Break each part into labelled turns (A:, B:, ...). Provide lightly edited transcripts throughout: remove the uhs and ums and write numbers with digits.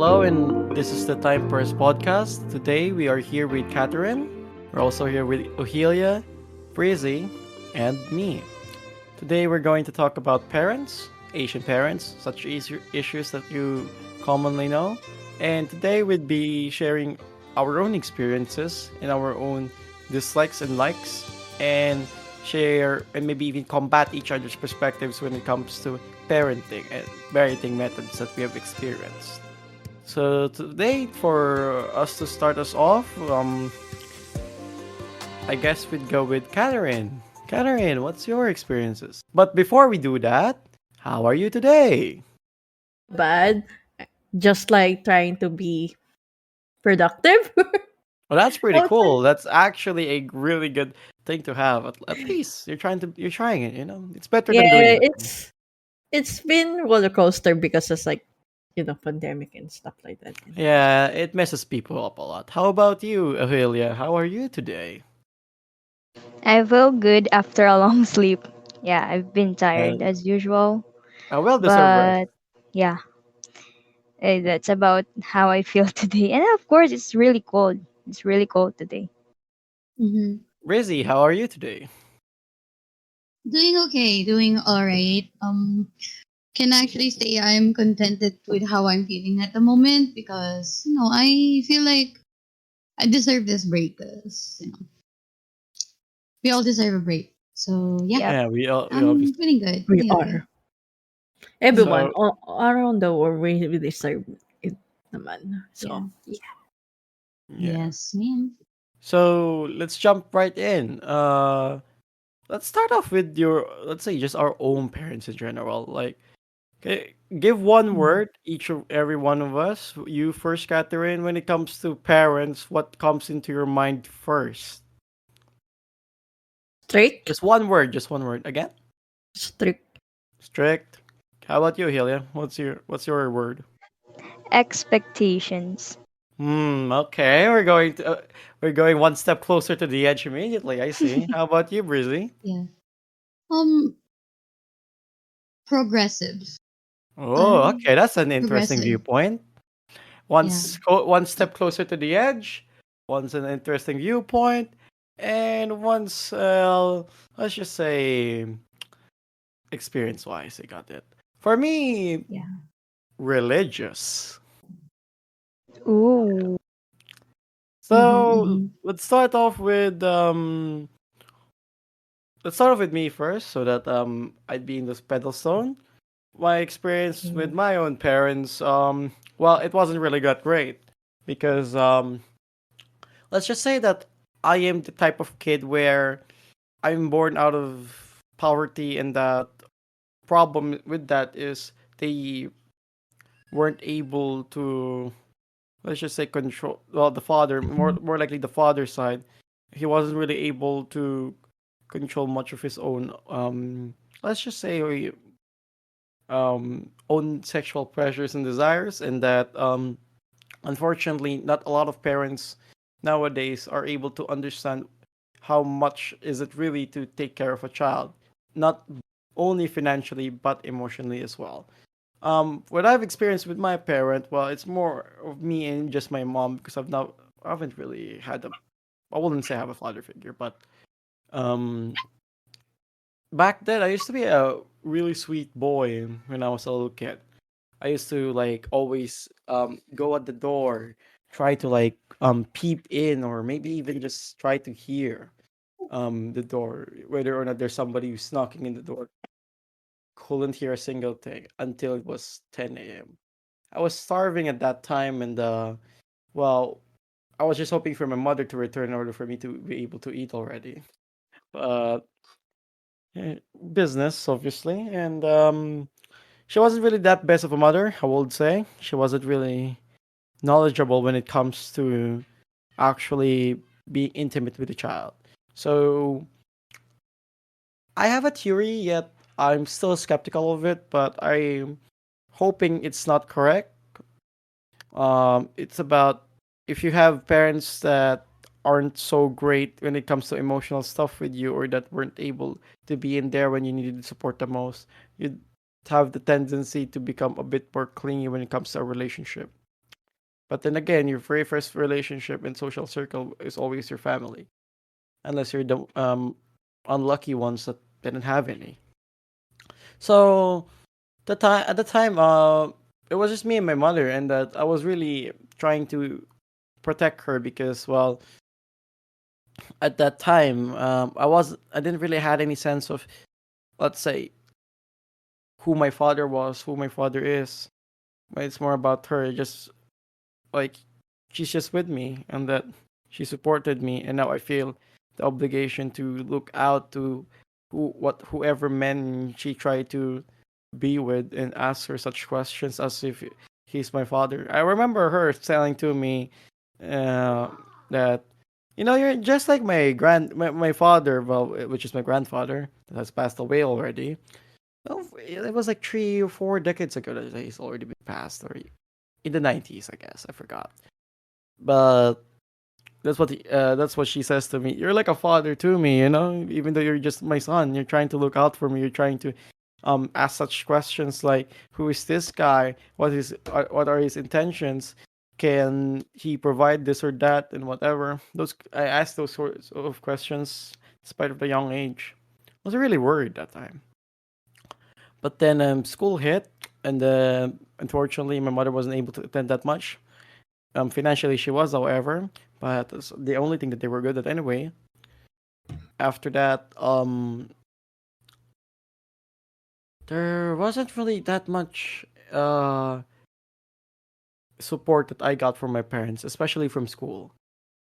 A: Hello, and this is the Time First podcast. Today we are here with Catherine. We're also here with Ohelia, Brizzy, and me. Today we're going to talk about parents, Asian parents, such issues that you commonly know. And today we'd be sharing our own experiences and our own dislikes and likes, and share and maybe even combat each other's perspectives when it comes to parenting and parenting methods that we have experienced. So today, for us to start us off, I guess we'd go with Catherine. Catherine, what's your experiences? But before we do that, how are you today?
B: Bad, just like trying to be productive.
A: Well, that's pretty
B: I would say,
A: cool. That's actually a really good thing to have. At least you're trying it. It's better
B: yeah,
A: than doing nothing.
B: it's been roller coaster because it's like pandemic and stuff like that.
A: Yeah, it messes people up a lot. How about you, Ohelia? How are you today?
C: I feel good after a long sleep. Yeah, I've been tired
A: And
C: as usual,
A: a well-deserved rest.
C: but yeah, that's about how I feel today. And of course, it's really cold. It's really cold today.
D: Mm-hmm.
A: Rizzy, how are you today?
D: Doing okay, doing all right. Can actually say I'm contented with how I'm feeling at the moment because I feel like I deserve this break. Cause we all deserve a break. So yeah,
C: Yep.
A: Yeah, we
D: I'm
A: obviously.
D: feeling good,
B: We
D: feeling okay.
B: are everyone
A: So
B: around the world really deserve it, naman.
D: Yeah.
B: So
A: yeah.
D: Yes, ma'am.
A: So let's jump right in. Let's start off with let's say just our own parents in general. Like, okay, give one
D: Mhm.
A: word each of every one of us. You first, Catherine. When it comes to parents, what comes into your mind first?
B: strict,
A: Just one word. Just one word. Again,
B: strict.
A: strict. How about you, Helia? What's your word?
C: Expectations.
A: Okay, we're going one step closer to the edge immediately. I see. How about you, Brizzy?
D: Yeah. Um, progressive.
A: Oh,
D: Um,
A: okay, that's an interesting
D: progressive.
A: viewpoint.
D: Yeah.
A: One step closer to the edge. One's an interesting viewpoint, and one's let's just say experience wise, I got it. For me,
D: Yeah.
A: religious.
C: Ooh.
D: Mm-hmm,
A: So
D: mm-hmm.
A: let's start off with me first, so that I'd be in this pedestal. My experience with
D: Yeah.
A: my own parents, well, it wasn't really that great because let's just say that I am the type of kid where I'm born out of poverty, and the problem with that is they weren't able to, let's just say, control. Well, the father, more likely the father side, he wasn't really able to control much of his own, let's just say, own sexual pressures and desires, and that unfortunately not a lot of parents nowadays are able to understand how much is it really to take care of a child, not only financially but emotionally as well. What I've experienced with my parent, well, it's more of me and just my mom, because I haven't really had a, I wouldn't say I have a father figure, but um back then I used to be a really sweet boy when I was a little kid. I used to like always go at the door, try to like peep in, or maybe even just try to hear the door, whether or not there's somebody who's knocking in the door. Couldn't hear a single thing until it was 10 a.m. I was starving at that time, and well, I was just hoping for my mother to return in order for me to be able to eat already. But eh, business, obviously, and she wasn't really that best of a mother, I would say. She wasn't really knowledgeable when it comes to actually being intimate with a child. So I have a theory, yet I'm still skeptical of it, but I'm hoping it's not correct. It's about if you have parents that aren't so great when it comes to emotional stuff with you, or that weren't able to be in there when you needed support the most, you'd have the tendency to become a bit more clingy when it comes to a relationship. But then again, your very first relationship and social circle is always your family, unless you're the unlucky ones that didn't have any. So at the time, it was just me and my mother, and that I was really trying to protect her because, well, at that time, I didn't really had any sense of, let's say, who my father was, who my father is. It's more about her, just like she's just with me, and that she supported me, and now I feel the obligation to look out to whoever men she tried to be with and ask her such questions as if he's my father. I remember her telling to me uh, that you're just like my father, well, which is my grandfather that has passed away already. Well, it was like 3 or 4 decades ago that he's already been passed, or in the 90s, I guess. I forgot, but that's what she says to me. You're like a father to me, even though you're just my son. You're trying to look out for me. You're trying to ask such questions like, who is this guy? What are his intentions? Can he provide this or that and whatever? Those I asked those sorts of questions despite of the young age. I was really worried that time. But then school hit, and unfortunately, my mother wasn't able to attend that much. Financially, she was, however, but that's the only thing that they were good at anyway. After that, there wasn't really that much support that I got from my parents, especially from school.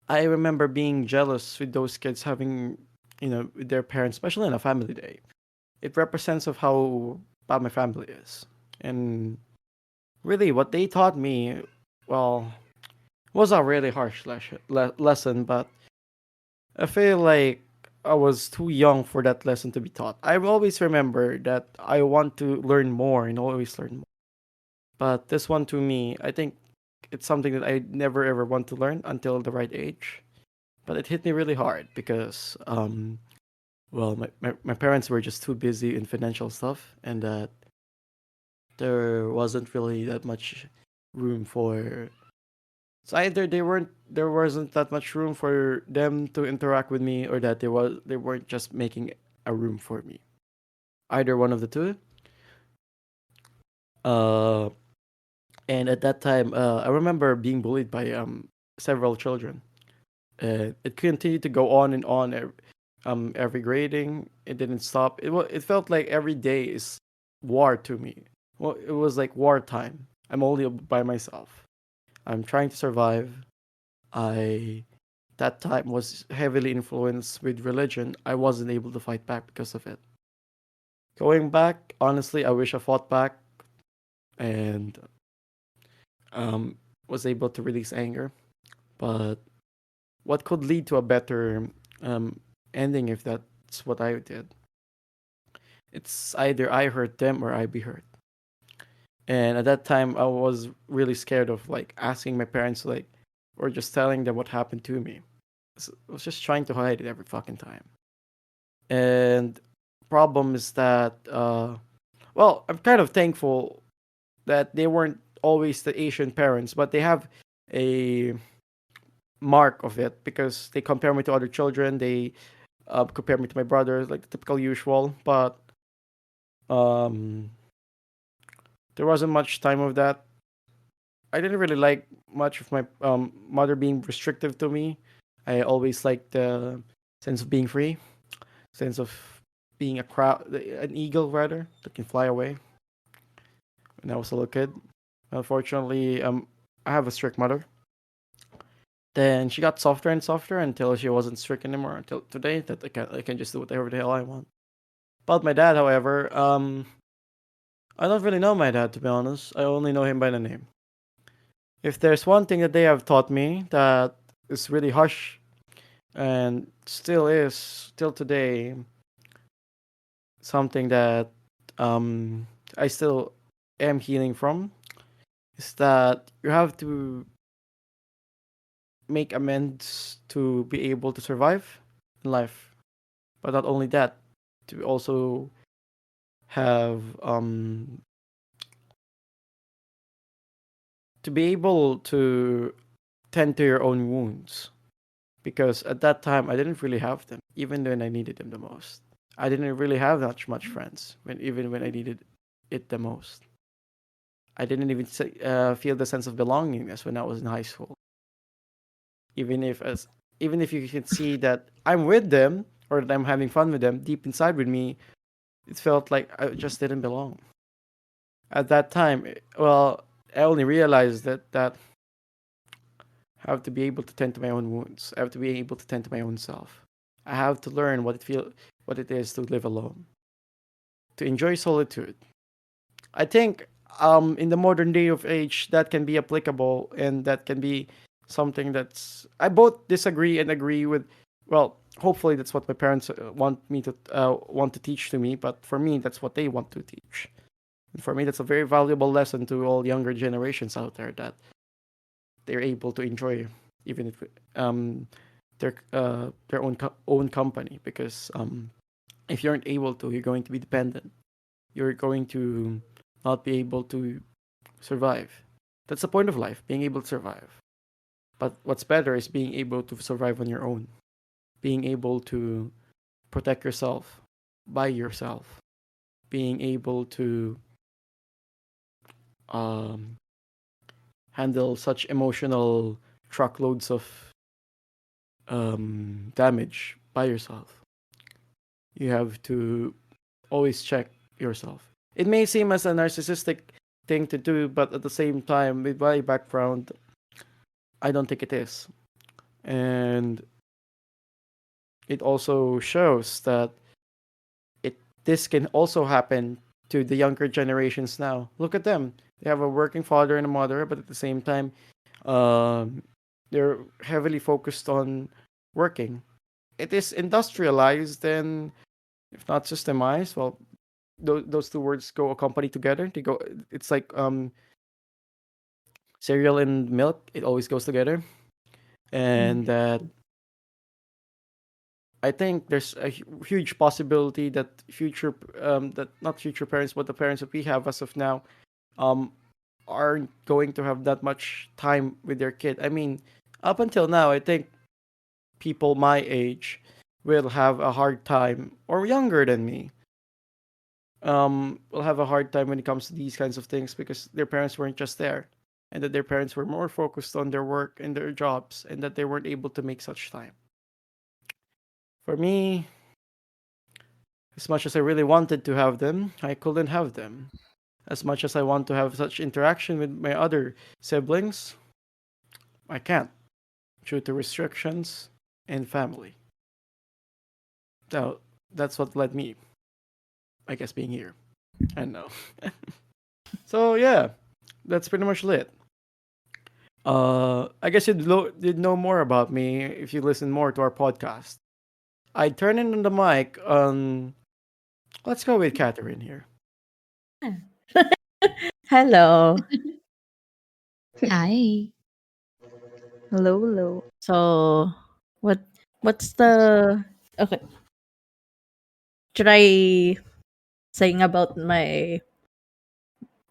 A: I remember being jealous with those kids having, with their parents, especially on a family day. It represents of how bad my family is, and really, what they taught me, well, was a really harsh lesson, but I feel like I was too young for that lesson to be taught. I always remember that I want to learn more and always learn more. But this one to me, I think it's something that I never ever want to learn until the right age. But it hit me really hard because, well, my parents were just too busy in financial stuff, and that there wasn't really that much room for. So either there wasn't that much room for them to interact with me, or that they weren't just making a room for me. Either one of the two. Uh, and at that time, I remember being bullied by several children. It continued to go on and on. Every grading, it didn't stop. It felt like every day is war to me. Well, it was like wartime. I'm only by myself. I'm trying to survive. I that time was heavily influenced with religion. I wasn't able to fight back because of it. Going back, honestly, I wish I fought back and um, was able to release anger. But what could lead to a better ending if that's what I did? It's either I hurt them or I be hurt. And at that time, I was really scared of like asking my parents, like, or just telling them what happened to me. I was just trying to hide it every fucking time. And problem is that, well, I'm kind of thankful that they weren't always the Asian parents, but they have a mark of it because they compare me to other children. They compare me to my brothers, like the typical usual. But um, there wasn't much time of that. I didn't really like much of my mother being restrictive to me. I always liked the sense of being free, sense of being an eagle rather that can fly away. When I was a little kid, unfortunately, I have a strict mother. Then she got softer and softer until she wasn't strict anymore. Until today, that I can just do whatever the hell I want. About my dad, however, I don't really know my dad to be honest. I only know him by the name. If there's one thing that they have taught me that is really harsh and still today something that I still am healing from is that you have to make amends to be able to survive in life. But not only that, to also have to be able to tend to your own wounds, because at that time I didn't really have them, even when I needed them the most. I didn't really have much friends when I needed it the most. I didn't even feel the sense of belongingness when I was in high school. Even if as even if you can see that I'm with them or that I'm having fun with them, deep inside with me, it felt like I just didn't belong. At that time, well, I only realized that I have to be able to tend to my own wounds. I have to be able to tend to my own self. I have to learn what it is to live alone, to enjoy solitude. I think in the modern day of age that can be applicable, and that can be something that's I both disagree and agree with. Well, hopefully that's what my parents want to teach to me, but for me that's what they want to teach. And for me that's a very valuable lesson to all younger generations out there, that they're able to enjoy even if um their own company, because if you aren't able to, you're going to be dependent. You're going to not be able to survive. That's the point of life, being able to survive. But what's better is being able to survive on your own, being able to protect yourself by yourself, being able to um, handle such emotional truckloads of damage by yourself. You have to always check yourself. It may seem as a narcissistic thing to do, but at the same time, with my background, I don't think it is. And it also shows that it this can also happen to the younger generations now. Look at them. They have a working father and a mother, but at the same time, um, they're heavily focused on working. It is industrialized and, if not systemized, well, those two words go accompany together. They go. It's like cereal and milk. It always goes together, and that I think there's a huge possibility that that not future parents, but the parents that we have as of now, um, aren't going to have that much time with their kid. I mean, up until now, I think people my age will have a hard time, or younger than me, will have a hard time when it comes to these kinds of things, because their parents weren't just there, and that their parents were more focused on their work and their jobs, and that they weren't able to make such time. For me, as much as I really wanted to have them, I couldn't have them. As much as I want to have such interaction with my other siblings, I can't, due to restrictions and family. So that's what led me, I guess, being here. I know. So yeah, that's pretty much it. I guess you'd know more about me if you listen more to our podcast. I turn in the mic on. Let's go with Catherine here.
B: Hello.
D: Hi.
C: Hello, hello.
B: So, what what's the okay? Should I saying about my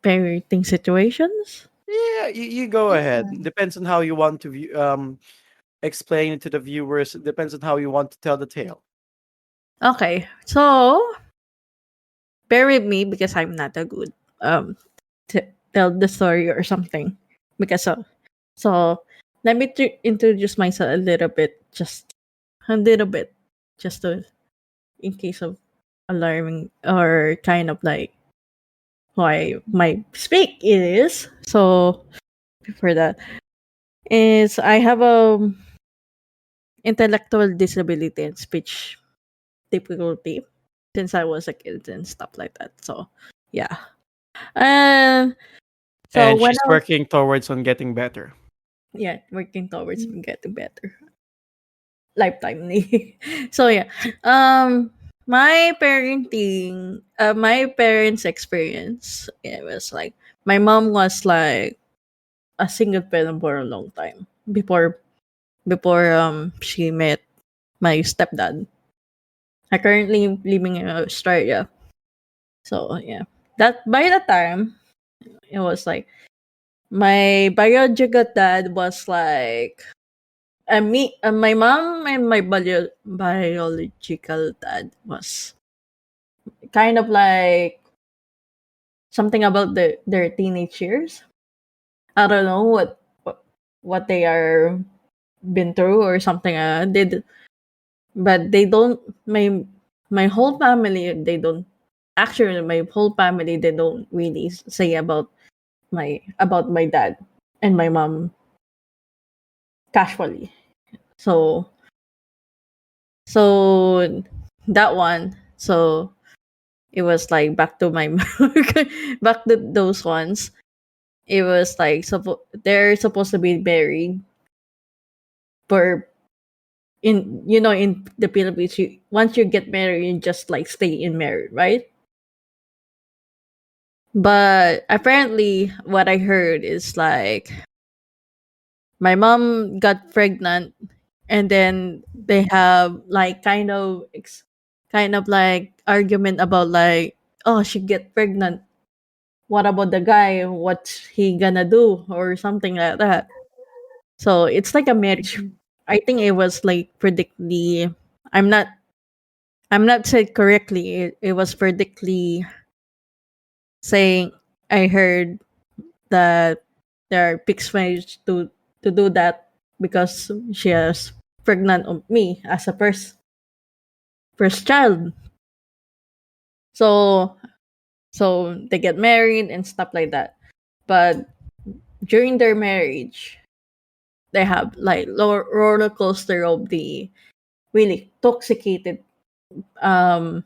B: parenting situations?
A: Yeah, you go ahead. Depends on how you want to explain it to the viewers. It depends on how you want to tell the tale.
B: Okay, so bear with me because I'm not a good to tell the story or something because of so let me introduce myself a little bit, just a little bit, just to in case of alarming or kind of like who I might speak is. So before that is I have a intellectual disability and speech difficulty since I was a kid and stuff like that. So yeah. And so
A: And
B: when
A: she's
B: I was
A: working towards on getting better.
B: yeah, working towards me getting better. Lifetime ni. So yeah. My parenting my parents experience, it was like my mom was like a single parent for a long time before she met my stepdad. I currently living in Australia. So yeah. That by the time it was like My biological dad was like me, my mom and my biological dad was kind of like something about their teenage years. I don't know what they are been through or something. But they don't. My whole family, they don't. Actually, my whole family, they don't really say about my dad and my mom casually. So so that one. So it was like back to my back to those ones. It was like they're supposed to be married for in the Philippines. Once you get married, you just like stay in married, right? But apparently, what I heard is like my mom got pregnant, and then they have like kind of like argument about like, oh, she get pregnant. What about the guy? What's he gonna do or something like that? So it's like a marriage.
C: Mhm.
B: I think it was like predictly. I'm not. I'm not said correctly. It was predictly saying. I heard that there are pigs managed to do that because she is pregnant of me as a first child. So they get married and stuff like that. But during their marriage, they have like roller coaster of the really toxicated um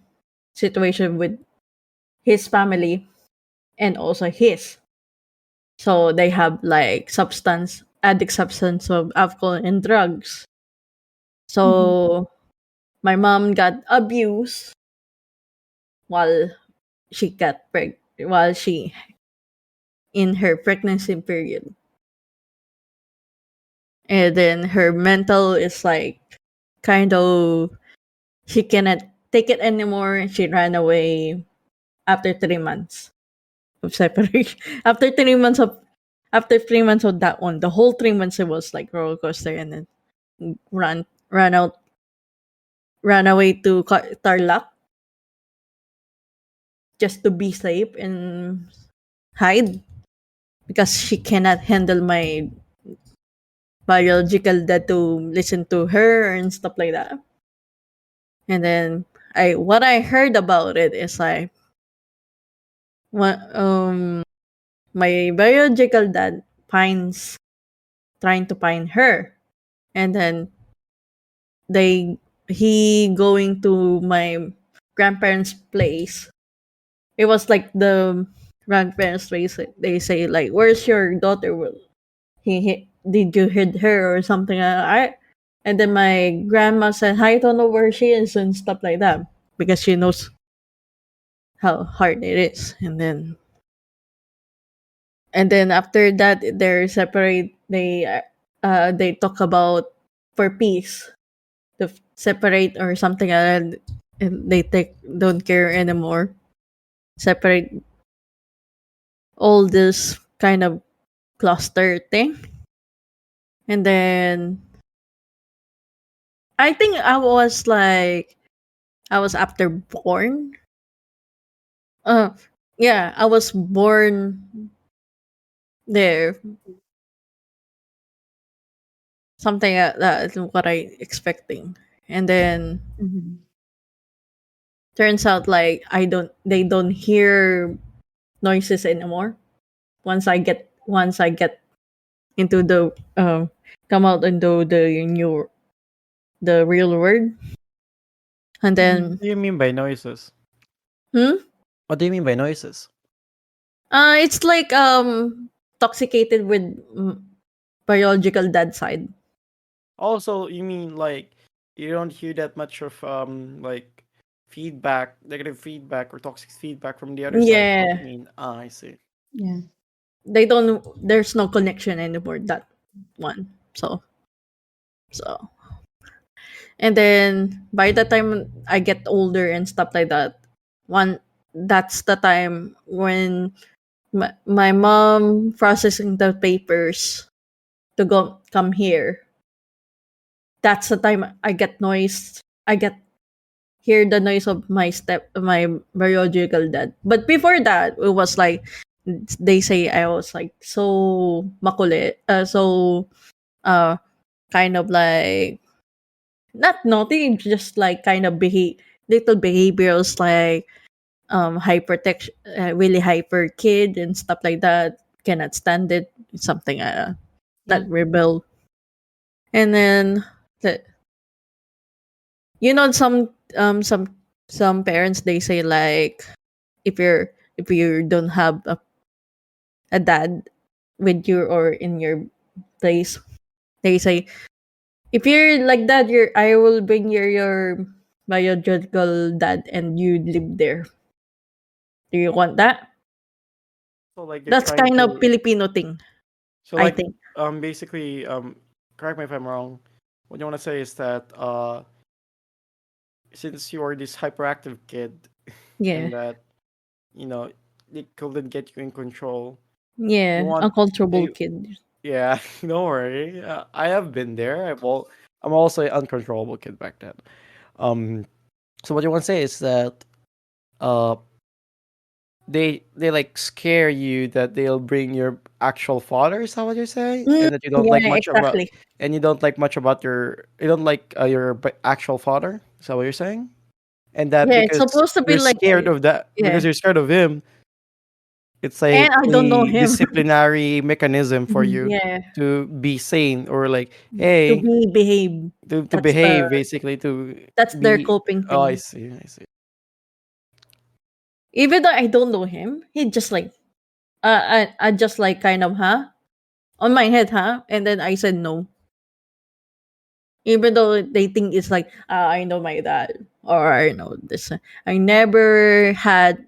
B: situation with his family and also his. So they have like substance of alcohol and drugs.
C: Mhm.
B: So my mom got abused while while she in her pregnancy period. And then her mental is like kind of she cannot take it anymore. She ran away after 3 months of separation. After 3 months of that one, the whole 3 months it was like roller coaster, and then ran out ran away to Tarlac just to be safe and hide because she cannot handle my biological dad to listen to her and stuff like that. And then I what I heard about it is like what my biological dad finds trying to find her, and then they he going to my grandparents' place. It was like the grandparents' place. They say like, "Where's your daughter?" Well, he did you hit her or something? And then my grandma said, "I don't know where she is," and stuff like that because she knows how hard it is. And then after that, they're separate. They talk about for peace to separate or something, and they don't care anymore. Separate all this kind of cluster thing, and then I think I was after born. Uh, yeah, I was born there. Something that is what I expecting, and then
C: Mhm.
B: turns out like they don't hear noises anymore. Once I get into the come out into the real world, and
C: Mhm.
B: then
A: What do you mean by noises?
B: hmm,
A: What do you mean by noises?
B: it's like toxicated with biological dad side.
A: Also, you mean like you don't hear that much of like feedback, negative feedback or toxic feedback from the other side. You
B: Yeah,
A: mean I see.
D: Yeah.
B: they don't. There's no connection anymore. That one. So and then by the time I get older and stuff like that, one that's the time when my mom processing the papers to go come here. That's the time I get noise. I get hear the noise of my biological dad. But before that, it was like they say I was like so makulit, so uh kind of like not naughty, just like kind of little behaviors like hypertext, really hyper kid and stuff like that. Cannot stand it, something
D: Yeah.
B: that rebel. And then the, some parents they say like if you don't have a dad with you or in your place, they say if you're like that, I will bring your biological dad and you live there. Do you want that?
A: So like you're
B: That's
A: trying
B: kind of
A: to
B: Filipino thing,
A: so
B: I
A: like
B: think.
A: basically correct me if I'm wrong. What you want to say is that since you are this hyperactive kid
B: Yeah,
A: and that you know they couldn't get you in control, you
B: yeah,
A: want
B: uncontrollable
A: they
B: kid.
A: yeah, don't worry. I have been there. I'm also an uncontrollable kid back then. Um, so what you want to say is that uh they like scare you that they'll bring your actual father. Is that what you're saying?
B: Mm,
A: And that you don't like
B: yeah,
A: much about
B: exactly.
A: and you don't like much about you don't like your actual father. Is that what you're saying? And that
B: Yeah, it's
A: because
B: supposed to be
A: you're
B: like
A: scared of that because
B: yeah,
A: you're scared of him, it's
B: and
A: like
B: I don't know
A: a
B: him.
A: disciplinary mechanism for you
B: Yeah,
A: to be sane or like,
B: to
A: hey,
B: be behave.
A: to
B: That's the
A: behave basically to
B: that's their
A: be.
B: coping
A: Oh, I
B: thing.
A: see. I see.
B: Even though I don't know him, he just like I just like kind of on my head and then I said no. Even though they think it's like I know my dad or I know this. I never had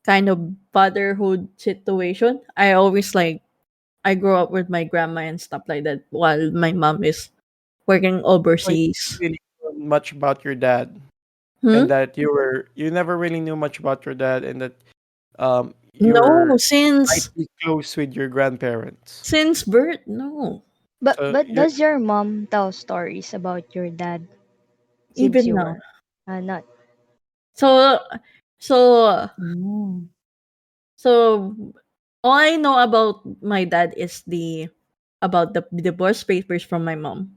B: kind of fatherhood situation. I always like I grew up with my grandma and stuff like that while my mom is working
A: So you
B: overseas.
A: really know much about your dad, and
B: Hmm?
A: that you never really knew much about your dad, and that
B: No,
A: you're
B: since
A: slightly close with your grandparents.
B: since birth, no.
C: But
A: So
C: but
A: you're
C: does your mom tell stories about your dad since
B: Even
C: you
B: now.
C: were not?
B: So so
D: Oh.
B: so all I know about my dad is the about the divorce papers from my mom.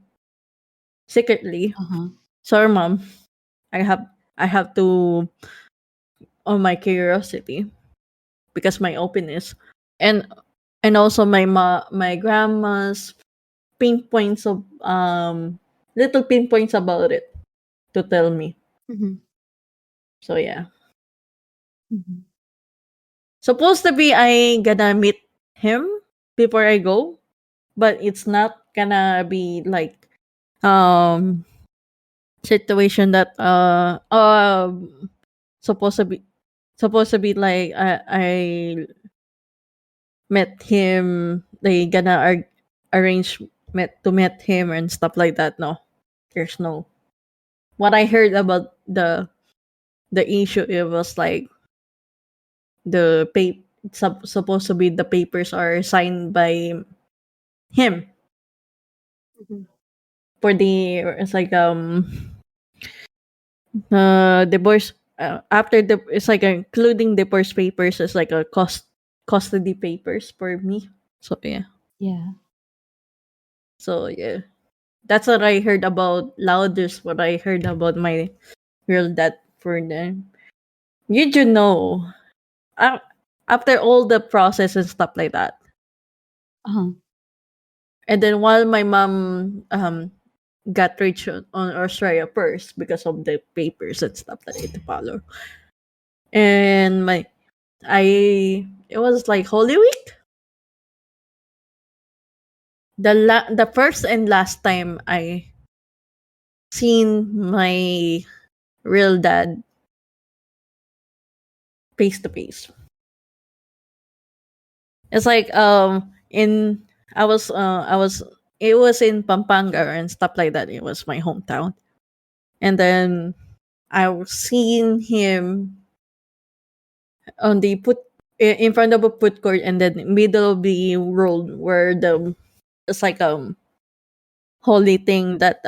B: Secretly.
D: Uh-huh.
B: Sorry mom. I have I have to on my curiosity because my openness and also my grandma's pinpoints of little pinpoints about it to tell me.
D: Mm-hmm.
B: So yeah.
D: Mm-hmm.
B: Supposed to be I gonna meet him before I go, but it's not gonna be like um situation that supposed to be like I met him, they gonna arrange met to meet him and stuff like that. No, there's no. What I heard about the issue, it was like the supposed to be the papers are signed by him
D: Mm-hmm.
B: for the it's like divorce after the it's like including divorce papers is like a custody papers for me. So yeah.
D: Yeah.
B: So yeah. That's what I heard about loudest what I heard about my real dad for them. You know uh, after all the process and stuff like that.
D: Uh-huh.
B: And then while my mom got rich on Australia first because of the papers and stuff that it follow. And it was like Holy Week. The first and last time I seen my real dad face to face. It's like in I was it was in Pampanga and stuff like that. It was my hometown. And then I was seeing him on the put in front of a food court, and then middle of the road where the it's like holy thing that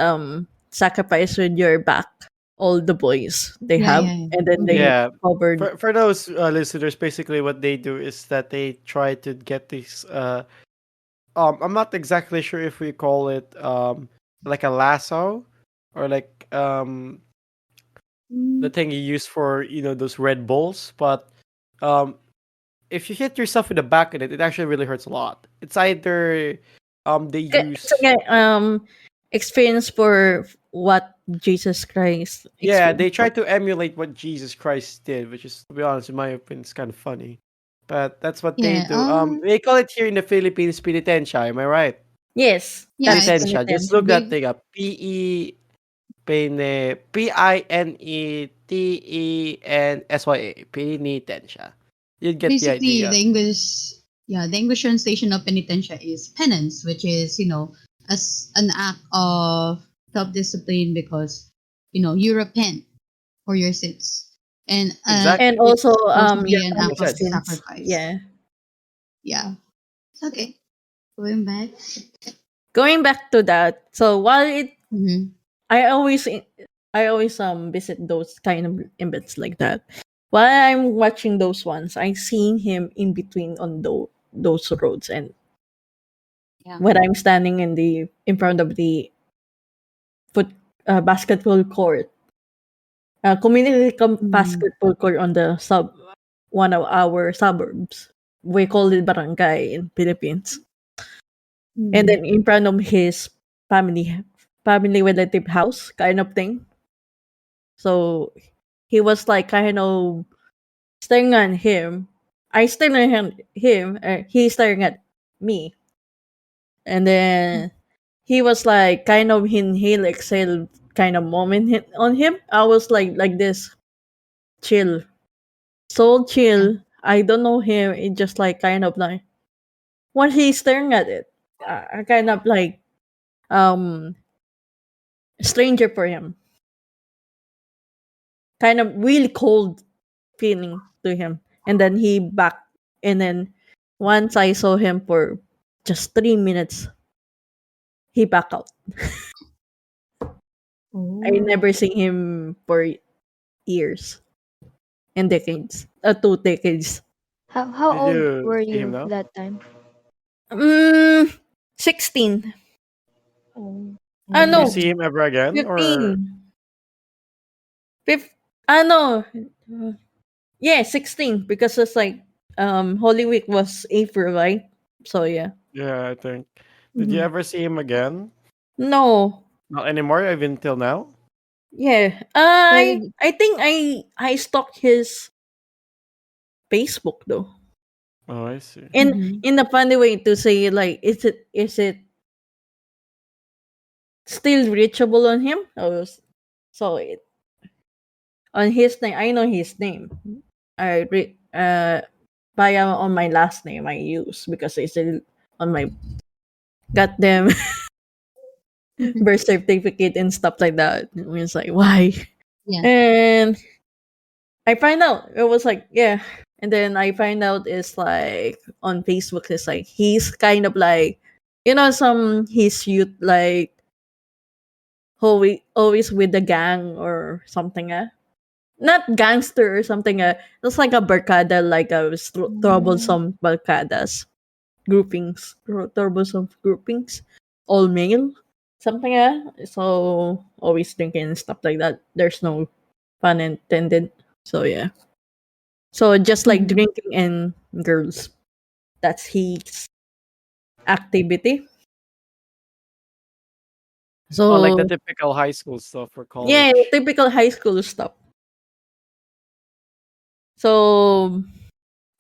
B: sacrifice with your back. All the boys they
D: Yeah,
B: have,
D: yeah, yeah.
B: and then
D: Mm-hmm.
B: they
A: Yeah.
B: covered.
A: For those listeners, basically what they do is that they try to get these. I'm not exactly sure if we call it like a lasso, or like the
D: Mm,
A: thing you use for those Red Bulls, but um if you hit yourself in the back of it, it actually really hurts a lot. It's either they
B: It's
A: use,
B: like experience for what Jesus Christ
A: yeah, they
B: experienced
A: try
B: for.
A: to emulate what Jesus Christ did, which is, to be honest, in my opinion, it's kind of funny. But that's what they
D: yeah.
A: do. They call it here in the Philippines penitensya. Am I right?
B: Yes,
D: Yeah.
B: that's
D: It's
A: Penitensya. Just look
B: penitentiary.
A: that
D: they
A: thing up. PINETENSYA. Penitensya. You'd get the
D: basically
A: idea.
D: the English. Yeah, the English translation of penitensya is penance, which is as an act of self-discipline because you repent for your sins, and
B: And
A: Exactly.
B: also
D: it's supposed to
B: your
D: be an
A: Like I
D: act
B: past
D: of
A: said.
B: sins.
D: sacrifice.
B: Yeah.
D: Yeah. Okay. Going back.
B: Going back to that, so while
D: Mm-hmm.
B: I always I always visit those kind of events like that. While I'm watching those ones, I seen him in between on those roads, and
D: Yeah.
B: when I'm standing in front of the foot basketball court, community
D: Mm-hmm.
B: basketball court on the one of our suburbs. We call it barangay in Philippines. And
D: Mm-hmm.
B: then in front of his family relative house kind of thing. So he was like kind of staring at him. I staring at him. He's staring at me. And then he was like kind of inhale exhale kind of moment on him. I was like this chill, so
D: Yeah.
B: chill. I don't know him. It just like kind of like when he's staring at it, I kind of like um stranger for him, kind of really cold feeling to him. And then he back, and then once I saw him for just 3 minutes, he back out. I
D: Oh.
B: never seen him for years and decades, 2 decades.
C: How
A: Did
C: old
A: you
C: were
A: see him
C: you
A: now?
C: that time?
B: Mm, 16.
C: Oh.
A: Did you
B: No,
A: see
C: Oh.
A: him ever again, or
B: 15. No. Yeah, 16 because it's like Holy Week was April, right? So yeah.
A: yeah, I think. Did you
C: Mm-hmm.
A: ever see him again?
B: No.
A: Not anymore, even till now.
B: Yeah.
C: Where
B: I think I stalked his Facebook though.
A: Oh, I see.
B: In
C: mm-hmm.
B: in a funny way to say like is it still reachable on him? So on his name, I know his name. I via on my last name I use because it's still on my goddamn birth certificate and stuff like that. It was like why?
D: Yeah.
B: And I find out it was like yeah, and then I find out it's like on Facebook it's like he's kind of like some his youth like always with the gang or something not gangster or something it's like a barkada like a
C: Oh.
B: troublesome barkadas groupings troublesome groupings all male something so always drinking and stuff like that there's no pun intended so yeah so just like
C: Mm-hmm.
B: drinking and girls that's his activity
A: Oh, like the
B: so
A: typical high school stuff for
B: yeah
A: college.
B: typical high school stuff so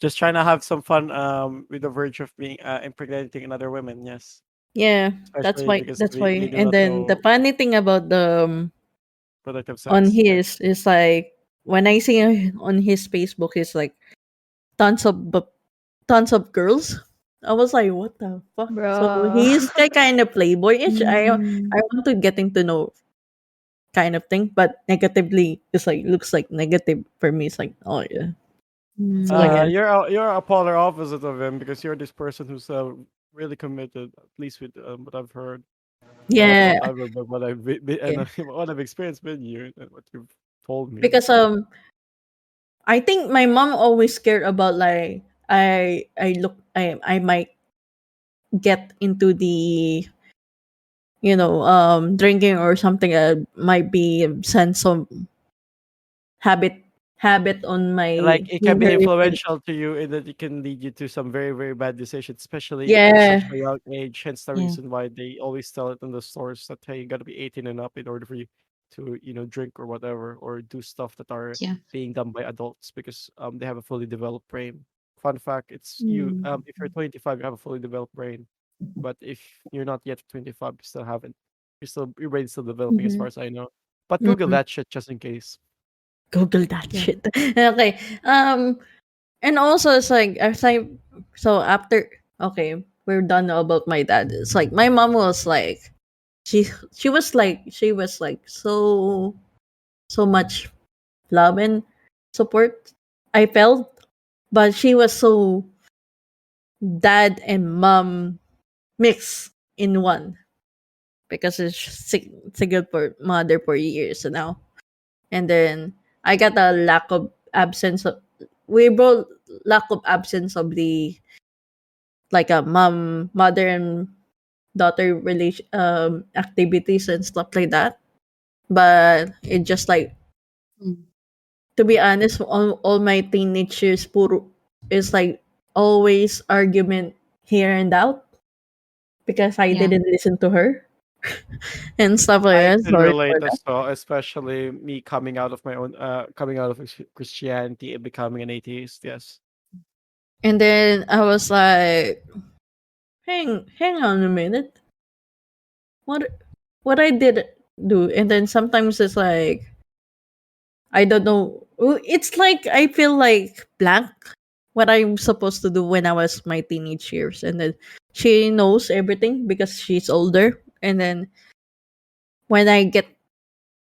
A: Just trying to have some fun with the verge of being impregnating another women, yes.
B: yeah,
A: Especially because
B: that's
A: they
B: why.
A: do
B: And
A: not
B: then the
A: know
B: funny thing about the
A: productive
B: on
A: sex. Yeah.
B: his is like when I see on his Facebook is like tons of tons of girls. I was like, what the fuck? So
C: Bro.
B: he's kind of playboyish.
C: Mm.
B: I want to getting to know kind of thing, but negatively it's like looks like negative for me. It's like oh yeah. So yeah,
A: You're a polar opposite of him because you're this person who's really committed, at least with what I've heard.
B: yeah,
A: Not ever, but what and
B: yeah.
A: what I've experienced with you and what you've told me.
B: Because I think my mom always cared about like I might get into the drinking or something might be send some habit habit on my
A: Like it can
B: in
A: be
B: her infant.
A: influential to you in that it can lead you to some very, very bad decisions, especially at such
B: Yeah,
A: a young age. Hence the
C: Yeah.
A: reason why they always tell it in the stores that hey, you gotta be 18 and up in order for you to, drink or whatever, or do stuff that are
D: Yeah.
A: being done by adults because they have a fully developed brain. Fun fact, it's you
C: Mm.
A: if you're 25, you have a fully developed brain. But if you're not yet 25, you still haven't. Your brain's still developing as
C: Mm-hmm.
A: far as I know. But Google
B: mm,
A: that shit just in case.
B: Google that
C: Yeah.
B: shit. Okay. And also it's like so after we're done about my dad. It's like my mom was like she was like so much love and support I felt, but she was so dad and mom mixed in one because it's single for mother for years now. And then I got a lack of absence of we both lack of absence of the like a mother and daughter relation activities and stuff like that. But it just like
D: Mm.
B: to be honest, all my teenage years puro is like always argument here and out because I
D: Yeah.
B: didn't listen to her and stuff like
A: I
B: that.
A: could
B: Sorry for
A: relate
B: that.
A: as well, especially me coming out of Christianity and becoming an atheist. Yes.
B: And then I was like, hang on a minute. What what I did do? And then sometimes it's like I don't know. It's like I feel like blank what I'm supposed to do when I was my teenage years. And then she knows everything because she's older. And then when I get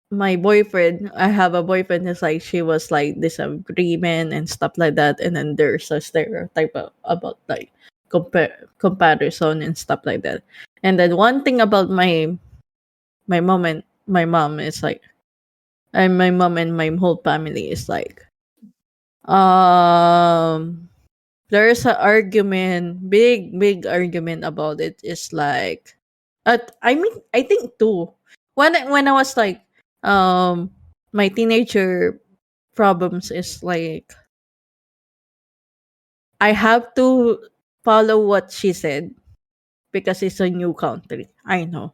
B: my boyfriend, I have a boyfriend. It's like she was like disagreement and stuff like that. And then there's a stereotype about like comparison and stuff like that. And then one thing about my mom and my mom is like, and my mom and my whole family is like, um, there's an argument, big argument about it. It's like, I mean, I think too. When I was like, um, my teenager problems is like I have to follow what she said because it's a new country. I know,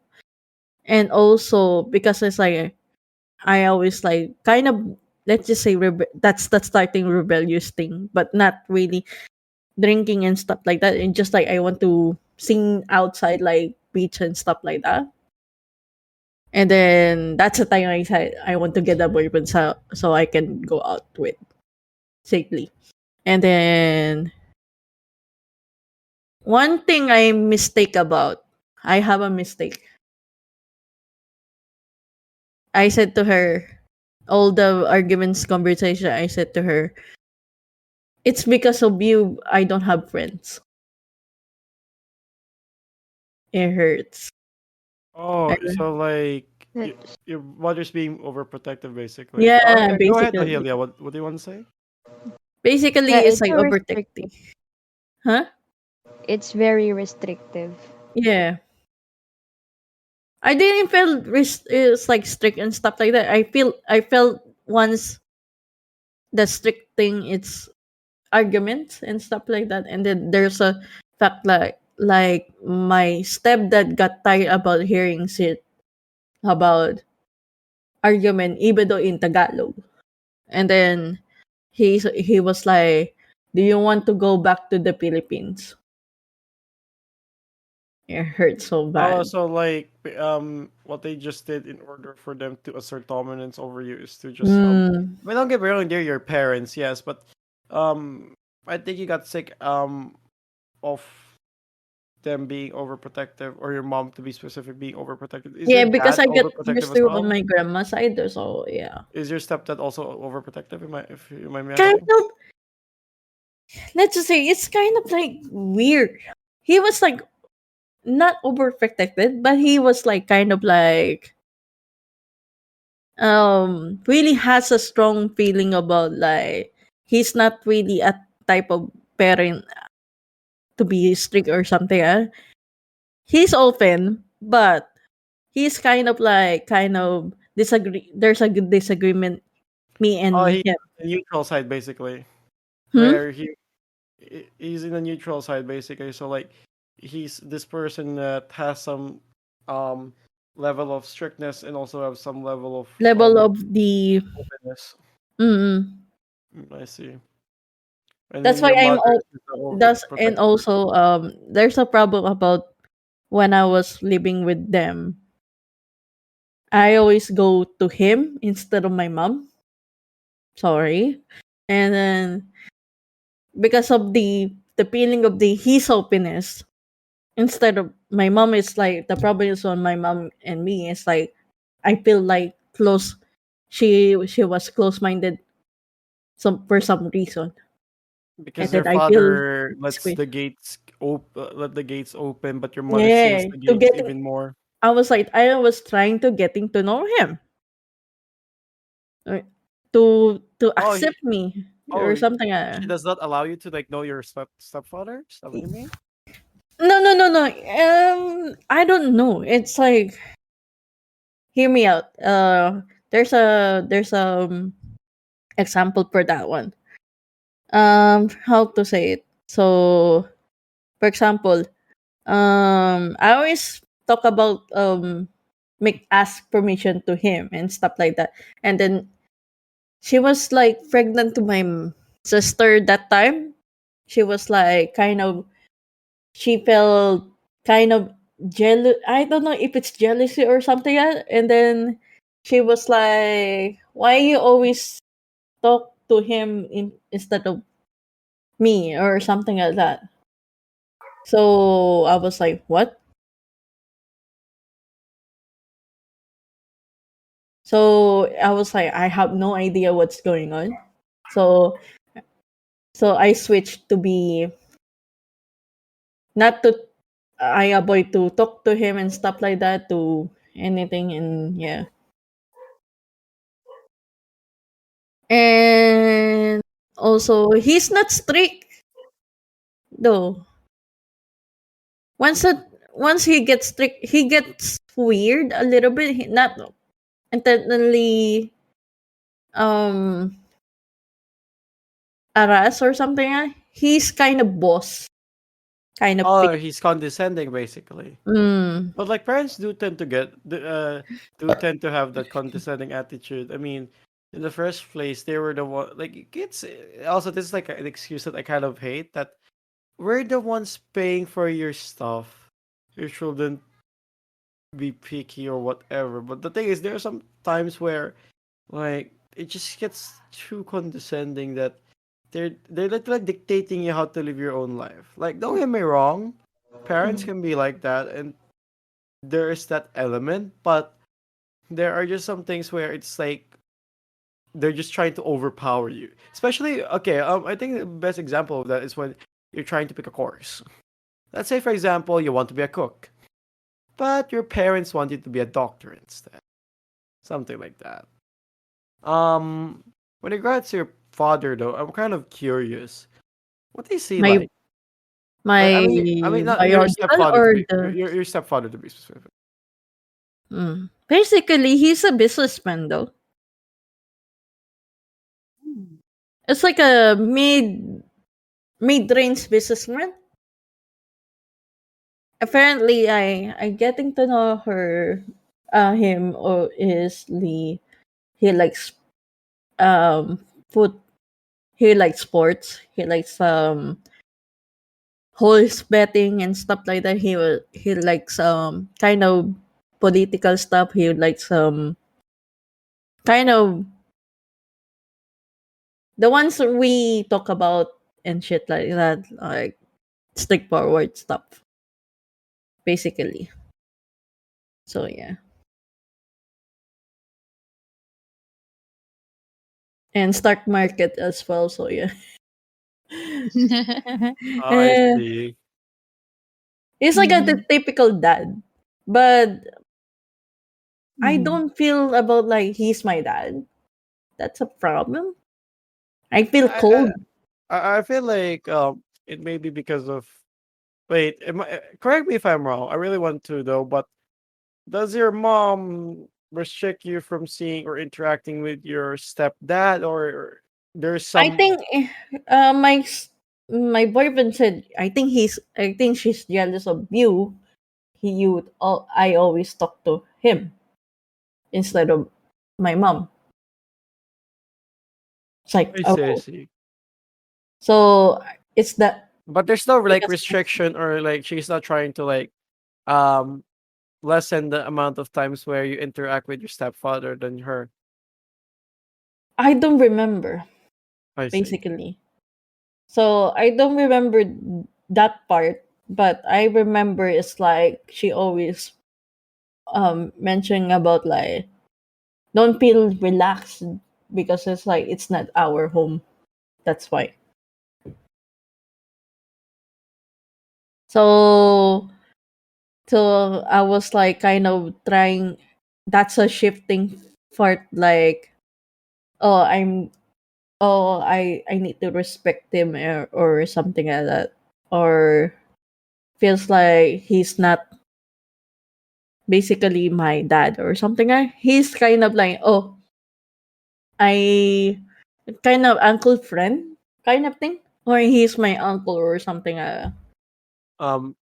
B: and also because it's like I always like kind of let's just say that's the starting rebellious thing, but not really drinking and stuff like that. And just like I want to sing outside like beach and stuff like that. And then that's the time I said I want to get a boyfriend so I can go out with safely. And then one thing I mistake about I have a mistake. I said to her all the arguments conversation I said to her, it's because of you I don't have friends. It hurts.
A: Oh,
B: And-
A: so like
C: That's
A: your mother's being overprotective, basically.
B: yeah,
A: Go ahead,
B: basically.
A: Ohelia. What do you want to say?
B: Basically
C: yeah.
B: it's
C: It's
B: like
C: a
B: overprotective.
C: restrictive.
B: Huh?
C: It's very restrictive.
B: Yeah. I didn't feel it's like strict and stuff like that. I felt once the strict thing it's arguments and stuff like that, and then there's a fact like my stepdad got tired about hearing shit about argument even though in Tagalog, and then he was like, "Do you want to go back to the Philippines?" It hurt so
A: Oh,
B: bad.
A: so like what they just did in order for them to assert dominance over you is to just
B: Mm,
A: I mean, don't get me wrong, they're your parents, yes, but um I think you got sick of them being overprotective, or your mom to be specific being overprotective. Is your
B: yeah, because
A: dad
B: I get
A: overprotective
B: used
A: as
B: to on
A: well?
B: my grandma's side, so yeah.
A: Is your stepdad also overprotective? If you mind me
B: Kind
A: asking?
B: of let's just say it's kind of like weird. He was like not overprotected, but he was like kind of like really has a strong feeling about like he's not really a type of parent to be strict or something. He's open, but he's kind of disagree. There's a good disagreement, me
A: Oh,
B: and
A: he's
B: him.
A: the neutral side basically,
B: Hmm?
A: where he's in the neutral side basically. So like he's this person that has some um level of strictness and also have some level of
B: Level of the
A: openness.
B: mm,
A: I see. And
B: that's
A: then
B: why
A: your mother is the
B: does and
A: overprotector.
B: also there's a problem about when I was living with them. I always go to him instead of my mom. Sorry. And then because of the feeling of the his openness, instead of my mom is like the problem is on my mom and me. It's like I feel like close. She was close minded for some reason, and
A: Because
B: then
A: your
B: I feel
A: father lets
B: squid.
A: the gates let the gates open, but your mother seals
B: Yeah,
A: the
B: to
A: gates
B: getting.
A: even more.
B: I was trying to getting to know him, uh, to
A: Oh, he
B: accept me
A: oh
B: or
A: he,
B: something.
A: she does not allow you to like know your stepfather. Is that what you mean?
B: No, no, no, no. I don't know. It's like hear me out. There's example for that one. How to say it? So, for example, I always talk about make ask permission to him and stuff like that, and then she was like pregnant to my sister that time. She was like kind of she felt kind of jealous. I don't know if it's jealousy or something. And then she was like, "Why you always talk to him instead of me or something like that?" So I was like, "What?" So I was like, "I have no idea what's going on." So I switched to be not to I avoid to talk to him and stuff like that to anything and yeah. And also he's not strict though. Once he gets strict, he gets weird a little bit. Not intentionally um harass or something. He's kind of boss, kind of
A: Oh,
B: thing.
A: he's condescending basically.
B: Mm,
A: But like parents do tend to do tend to have that condescending attitude. I mean, in the first place, they were the one like kids. Also, this is like an excuse that I kind of hate that we're the ones paying for your stuff. You shouldn't be picky or whatever. But the thing is, there are some times where like it just gets too condescending that they're like dictating you how to live your own life. Like, don't get me wrong, parents
B: mm,
A: can be like that, and there is that element, but there are just some things where it's like they're just trying to overpower you. Especially, okay, I think the best example of that is when you're trying to pick a course. Let's say, for example, you want to be a cook, but your parents want you to be a doctor instead. Something like that. Um, when it regards to your father, though, I'm kind of curious. What is he
B: my
A: like? Like,
B: my
A: I mean, not your
B: biological
A: stepfather to
B: or
A: be
B: the
A: your stepfather to be specific.
B: basically he's a businessman though.
D: Hmm.
B: It's like a mid range businessman. Apparently I getting to know him or is he likes food. He likes sports. He likes horse betting and stuff like that. He likes kind of political stuff. He likes kind of the ones we talk about and shit like that, like straightforward stuff basically. So yeah, and stock market as well. So yeah.
A: I
B: Eh,
A: see.
B: he's like a
D: Mhm.
B: typical dad, but I
D: Mhm.
B: don't feel about like he's my dad. That's a problem. I feel
A: I I
B: cold.
A: I feel like it may be because of wait, correct me if I'm wrong. I really want to though, but does your mom restrict you from seeing or interacting with your stepdad, or there's
B: I
A: some
B: think my boyfriend said I think she's jealous of you. I always talk to him instead of my mom. It's like,
A: I see, I
B: oh,
A: see.
B: so it's that
A: But there's no like
B: because
A: restriction, or like she's not trying to like um lessen the amount of times where you interact with your stepfather than her.
B: I don't remember
A: I see.
B: basically. So I don't remember that part, but I remember it's like she always mentioning about like don't feel relaxed because it's like it's not our home. That's why. So I was like kind of trying. That's a shifting part. Like, oh, I need to respect him, or something like that, or feels like he's not basically my dad or something. He's kind of like, oh, I kind of uncle friend kind of thing, or he's my uncle or something.
A: Um,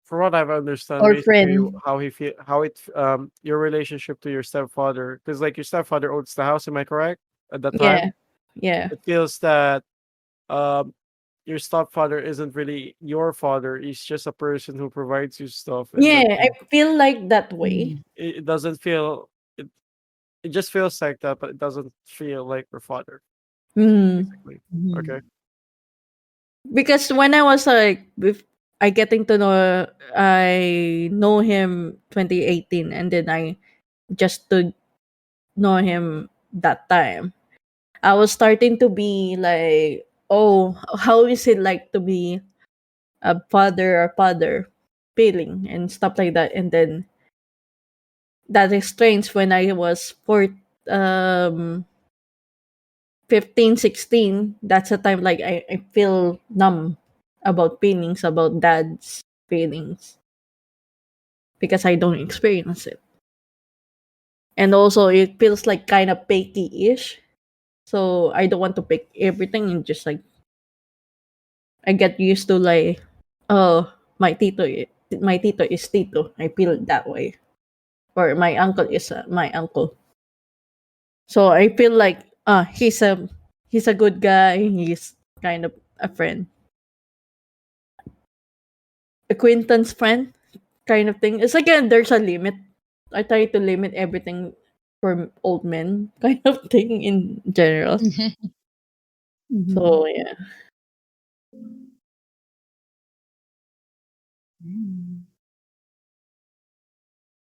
A: from what I've understand,
B: Or
A: basically
B: friend.
A: how he feel, how it your relationship to your stepfather, because like your stepfather owns the house. Am I correct? At that
B: Yeah,
A: time,
B: yeah,
A: it feels that um your stepfather isn't really your father. He's just a person who provides you stuff, and
B: yeah.
A: that's
B: I
A: it.
B: feel like that way.
D: Mhm.
A: It doesn't feel it. It just feels like that, but it doesn't feel like your father.
B: Mm.
A: Basically,
D: Mhm.
A: okay.
B: Because when I was like, I getting to know, I know him 2018, and then I just to know him that time. I was starting to be like, oh, how is it like to be a father feeling and stuff like that. And then that is strange when I was um 15, 16. That's a time like I feel numb about feelings, about dad's feelings, because I don't experience it. And also it feels like kind of fakey-ish. So I don't want to pick everything, and just like I get used to like, oh, my tito is tito. I feel that way. Or my uncle is my uncle. So I feel like he's a good guy. He's kind of a friend, acquaintance friend kind of thing. It's like there's a limit. I try to limit everything for old men kind of thing in general.
D: Mhm.
B: So yeah.
D: Mm.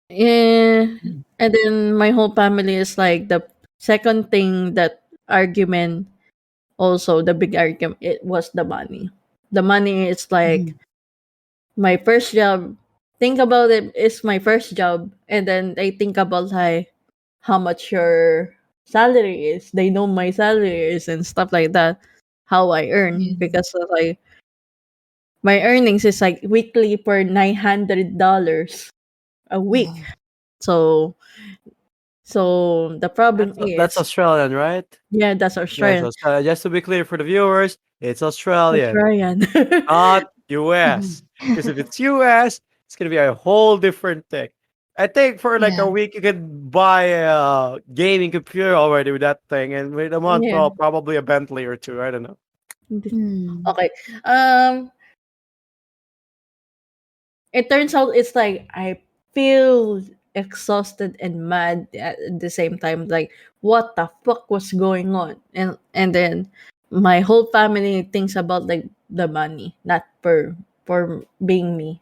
B: Yeah.
D: Mm.
B: And then my whole family is like the second thing that argument, also the big argument, it was the money. The money is like
D: Mhm.
B: my first job. Think about it, it's my first job, and then they think about like how much your salary is. They know my salary is and stuff like that. How I earn,
D: Yeah.
B: because like my earnings is like weekly for $900 a week.
D: Wow.
B: So the problem
A: That's
B: is,
A: Australian, right?
B: yeah, that's
A: Yes,
B: Australian.
A: Australia. Just to be clear for the viewers, it's Australian,
B: Australian.
A: not US.
D: Mhm.
A: Because if it's US, it's gonna be a whole different thing. I think for like a
D: Yeah.
A: week you could buy a gaming computer already with that thing, and with a month,
B: Yeah.
A: well, probably a Bentley or two. I don't know.
D: Mm.
B: Okay. Um it turns out it's like I feel exhausted and mad at the same time. Like, what the fuck was going on? And then my whole family thinks about like the money, not for being me.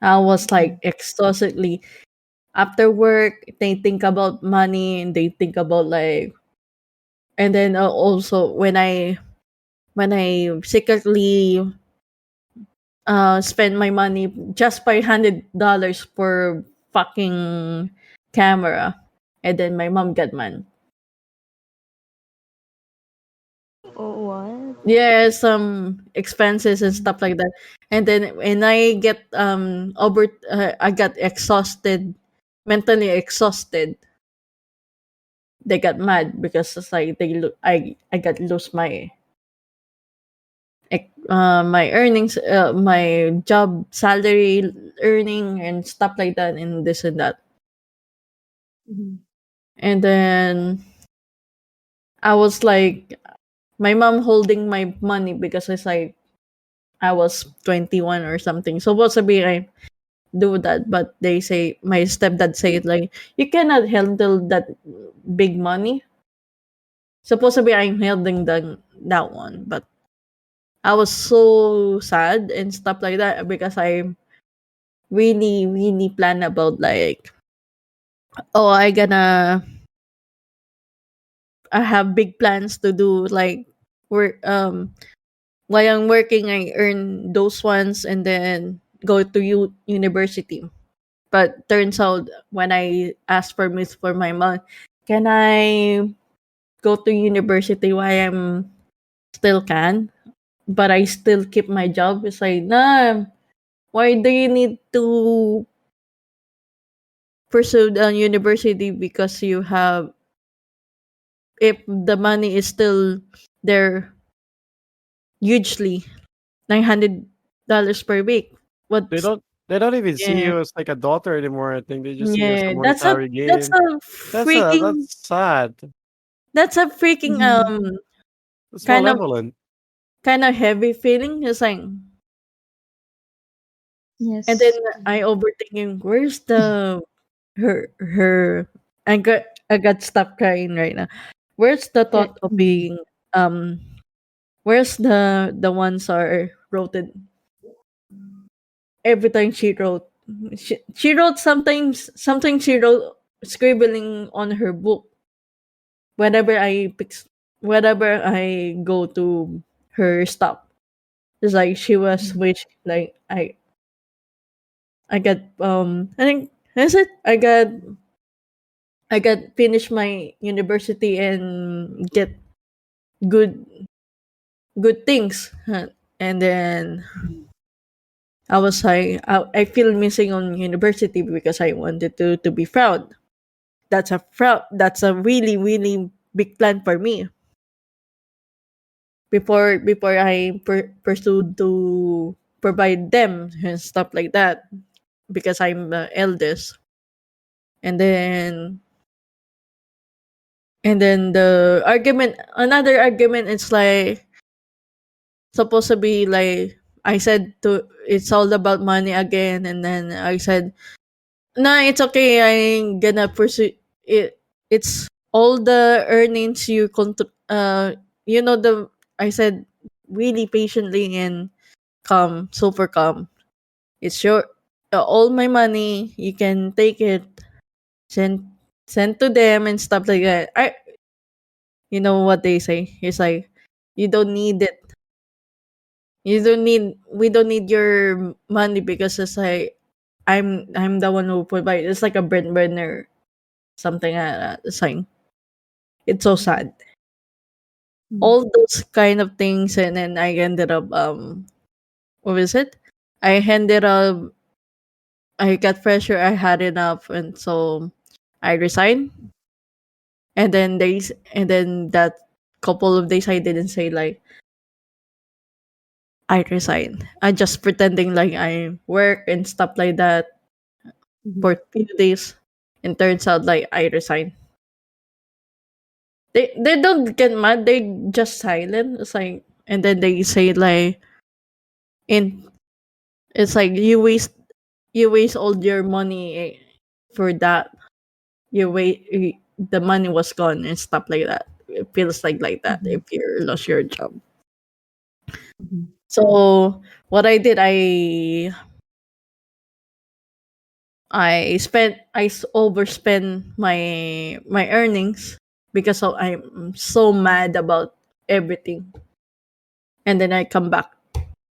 B: I was like
D: Mhm.
B: exhaustedly after work. They think about money, and they think about like And then also when I secretly spend my money just $500 for fucking camera, and then my mom got mad.
C: Oh, what?
B: Yeah, some expenses and stuff like that. And then when I get I got exhausted, mentally exhausted. They got mad because it's like I got lose my my earnings, my job salary earning and stuff like that, and this and that.
D: Mhm.
B: And then I was like, my mom holding my money because it's like I was 21 or something. Supposed to be I do that, but they say my stepdad said like you cannot handle that big money. Supposed to be I'm handling that one, but I was so sad and stuff like that because I really plan about like, oh, I have big plans to do like work while I'm working I earn those ones and then go to university. But turns out when I asked permits for my mom, can I go to university while I'm still can? But I still keep my job. It's like, nah, why do you need to pursue the university because you have if the money is still there hugely $900 per week.
A: They
B: What's
A: don't they don't even see
B: yeah
A: you as like a daughter anymore. I think they just see you as a
B: yeah
A: monetary
B: that's
A: gain.
B: a freaking
A: That's sad.
B: that's a freaking
D: Mhm.
A: That's
B: kind of
A: malevolent.
B: heavy feeling. It's like and then
D: Yes.
B: I overthinking where's the her I got stopped crying right now. Where's the thought of
D: Mhm.
B: being um where's the ones are wrote it every time she wrote she wrote sometimes she wrote scribbling on her book whenever whenever I go to her stop. It's like she was
D: Mhm.
B: which like I got I think is it I got finished my university and get good good things. And then
D: Mhm.
B: I was like I feel missing on university because I wanted to be proud. That's a really big plan for me before I pursued to provide them and stuff like that because I'm the eldest. And then the argument another argument is like supposed to be like I said to it's all about money again and then I said no, it's okay. I'm gonna pursue it. It's all the earnings you know the I said really patiently and calm, super calm. It's your all my money. You can take it, send send to them and stuff like that. I you know what they say? It's like you don't need it. You don't need we don't need your money because it's like I'm the one who provide. It's like a breadwinner something like that. It's like it's so sad.
D: Mhm.
B: All those kind of things, and then I ended up what was it? I ended up I got pressure. I had enough, and so I resigned. And then that couple of days I didn't say like I resigned. I just pretending like I work and stuff like that
D: Mhm.
B: for few days, and turns out like I resigned. They don't get mad. They just silent. It's like and then they say like in it's like you waste all your money for that. The money was gone and stuff like that. It feels like that
D: Mhm.
B: if you lost your job.
D: Mhm.
B: So what I did, overspent my earnings because I'm so mad about everything, and then I come back.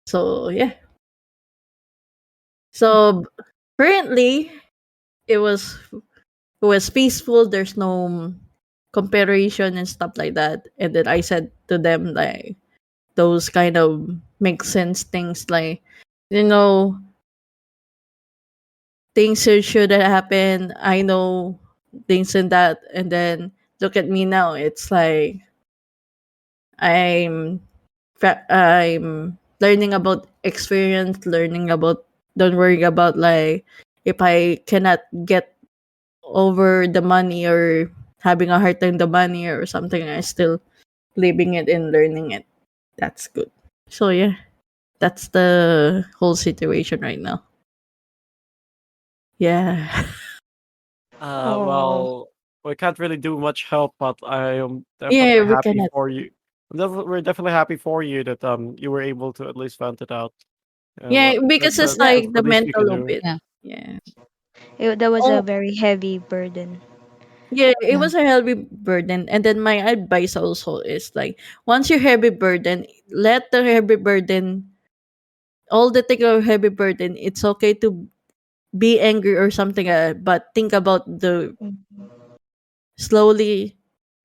B: So yeah. So currently, it was it was peaceful. There's no comparison and stuff like that. And then I said to them like those kind of make sense things like, you know, things should happen. I know things and that, and then look at me now. It's like I'm I'm learning about experience, learning about, don't worry about like if I cannot get over the money or having a hard time the money or something, I still living it and learning it. That's good. So yeah, that's the whole situation right now. Yeah.
C: Oh,
A: Well, we can't really do much help, but I am
B: Yeah,
A: definitely
B: we
A: happy
B: cannot.
A: for you. We're definitely happy for you that you were able to at least vent it out.
B: Yeah, because it's
C: yeah,
A: That's
B: like
A: the
B: the
A: least we can
B: mental of
A: do.
B: it.
D: Yeah.
B: Yeah.
C: that was a
B: Oh,
C: very heavy burden.
B: yeah, it
D: Yeah.
B: was a heavy burden. And then my advice also is like, once you heavy burden, let the heavy burden, all the thing of heavy burden, it's okay to be angry or something, but think about the
C: Mhm.
B: slowly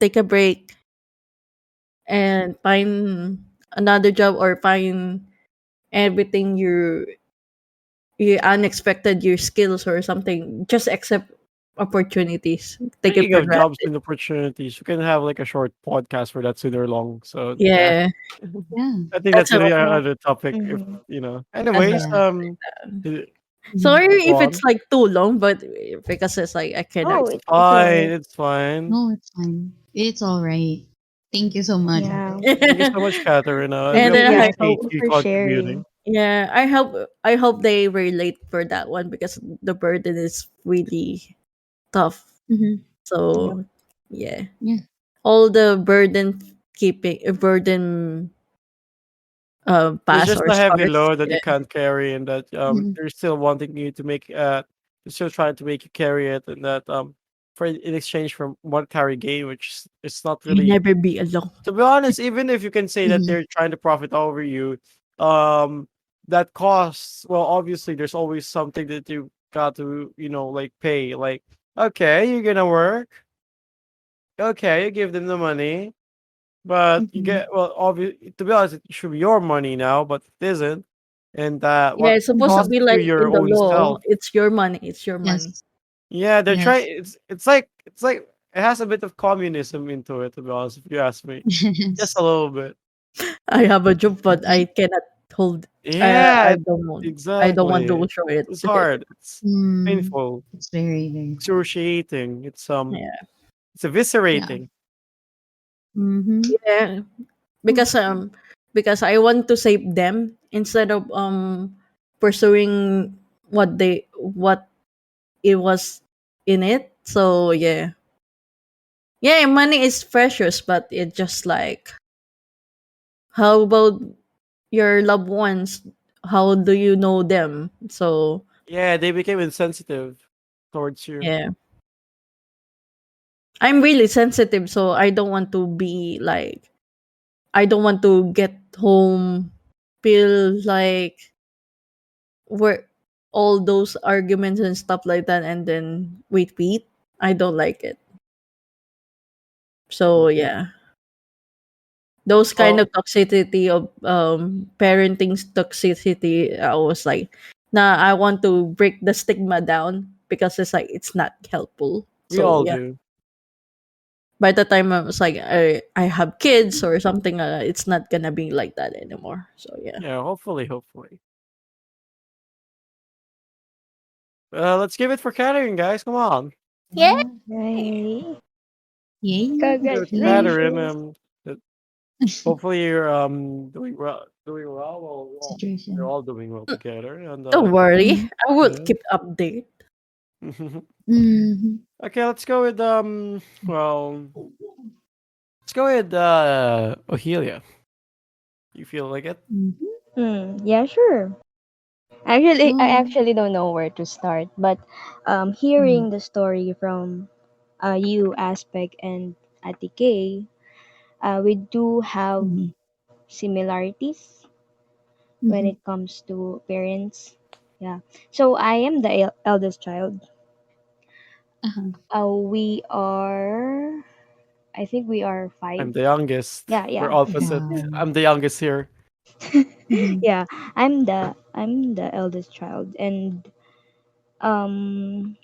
B: take a break and find another job or find everything you unexpected your skills or something. Just accept opportunities. Take it
A: Speaking
B: for
A: of jobs
B: granted.
A: and opportunities, we can have like a short podcast for that sooner or long. So yeah,
B: Yeah,
D: Yeah.
A: I think
B: that's
A: that's
B: a,
A: the
C: Yeah.
A: other topic. If
C: Mhm.
A: you know,
B: that's
A: anyways,
D: Yeah.
A: uh,
D: Mhm.
B: sorry
A: go
B: if it's
A: on.
B: like too long, but because it's like I cannot.
C: Oh,
A: It's
C: it's
A: fine.
C: alright.
A: It's fine.
D: No, it's fine. It's all right. Thank you so much.
C: Yeah.
A: Thank you so much, Katarina. And we
B: And then
C: Yeah.
B: I
A: appreciate
C: Thank
B: hope,
C: you
A: you
C: for
A: contributing.
C: sharing.
B: yeah, I hope they relate for that one because the burden is really tough.
D: Hmm.
C: Yep.
B: So yeah,
D: Yeah.
B: all the burden
A: There's
B: pass
A: just
B: or
A: a heavy
B: scars.
A: load that you
B: Yeah,
A: can't carry, and that
D: Hmm.
A: they're still wanting you to make they're still trying to make you carry it, and that for in exchange for monetary gain, which is it's not
B: you
A: really.
B: never be alone.
A: To be honest, even if you can say that
D: Hmm.
A: they're trying to profit over you, um, that costs. Well, obviously, there's always something that you got to like pay. Like, okay, you're gonna work. Okay, you give them the money. But you
D: Hmm.
A: get well, obviously, to be honest, it should be your money now, but it isn't, and
B: Yeah,
A: what
B: it's supposed to
A: costs
D: Hmm.
B: be
A: you
B: like
A: your
B: in the
A: own
B: law.
A: self.
B: It's your money. It's your money.
D: Yes.
A: Yeah, they're trying.
D: Yes.
A: It's like it has a bit of communism into it. To be honest, if you ask me, just a
D: Yes.
A: little bit.
B: I have a job, but I cannot hold.
A: Yeah,
B: I don't want
A: exactly.
B: to show it.
A: It's hard. It's
D: Mm.
A: painful,
D: It's very, very hard.
A: excruciating.
B: Yeah,
A: It's
D: Yeah.
A: eviscerating.
D: Mm-hmm.
B: yeah. Because because I want to save them instead of pursuing what it was in it. So yeah, yeah. Money is precious, but it just like, how about your loved ones? How do you know them? So
A: Yeah, they became insensitive towards you.
B: yeah, I'm really sensitive, so I don't want to be like, I don't want to get home feel like we're all those arguments and stuff like that and then repeat. I don't like it. So yeah, those kind of
A: Well,
B: toxicity of parenting toxicity, I was like, nah, I want to break the stigma down because it's like it's not helpful.
A: we
B: So
A: all
B: yeah,
A: do.
B: by the time I was like, I have kids or something, it's not gonna be like that anymore. So yeah.
A: Yeah, hopefully, hopefully. Let's give it for Catherine, guys. Come on.
B: Yeah.
C: Yay.
D: Yay.
A: Give it to Catherine.
C: Congratulations.
A: That hopefully you're doing well. Doing well. Well, you're
D: Situation.
A: all doing well together, and
B: Don't worry,
D: Mm-hmm.
B: I will
A: yeah.
B: keep update.
D: Mm-hmm.
A: Okay, let's go with Well, let's go with Ohelia. You feel like it?
D: Mm-hmm.
C: Yeah, sure. Actually, I
D: Oh.
C: actually don't know where to start, but
D: Mm-hmm.
C: hearing the story from you aspect and Ate Kay, we do have
D: Mm-hmm.
C: similarities when
D: Mm-hmm.
C: it comes to parents. Yeah. So I am the eldest child.
D: Uh-huh.
C: We are, I think we are
A: I'm
C: five.
A: the youngest.
C: Yeah,
A: We're
C: yeah.
A: opposite.
D: Wow.
A: I'm the youngest here.
D: Mm-hmm.
C: Yeah, I'm the eldest child, and um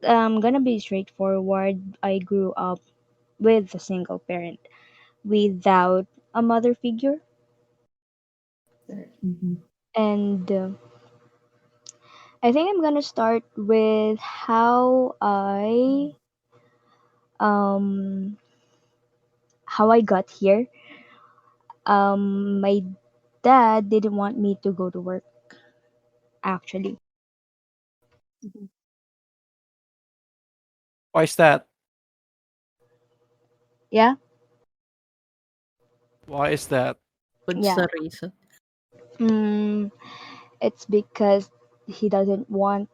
C: I'm gonna be straightforward. I grew up with a single parent without a mother figure,
D: Mm-hmm.
C: and I think I'm gonna start with um how I got here. My dad didn't want me to go to work, actually.
D: Mm-hmm.
A: Why is that?
C: Yeah,
A: Why is that?
B: What's
C: yeah.
B: the reason?
C: Mm, it's because he doesn't want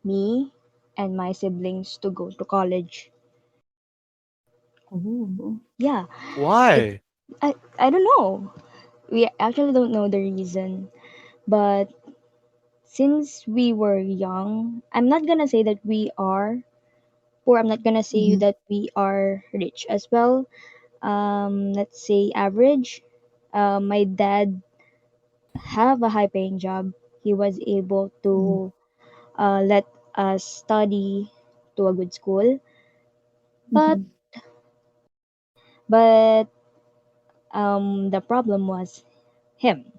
C: me and my siblings to go to college.
D: Oh.
C: Yeah, it.
A: Why?
C: I don't know. We actually don't know the reason, but since we were young, I'm not gonna say that we are poor. I'm not gonna say
D: Mm-hmm.
C: that we are rich as well. Let's say average. My dad have a high paying job. He was able
D: Mm-hmm.
C: to let us study to a good school, but
D: Mm-hmm.
C: but the problem was him.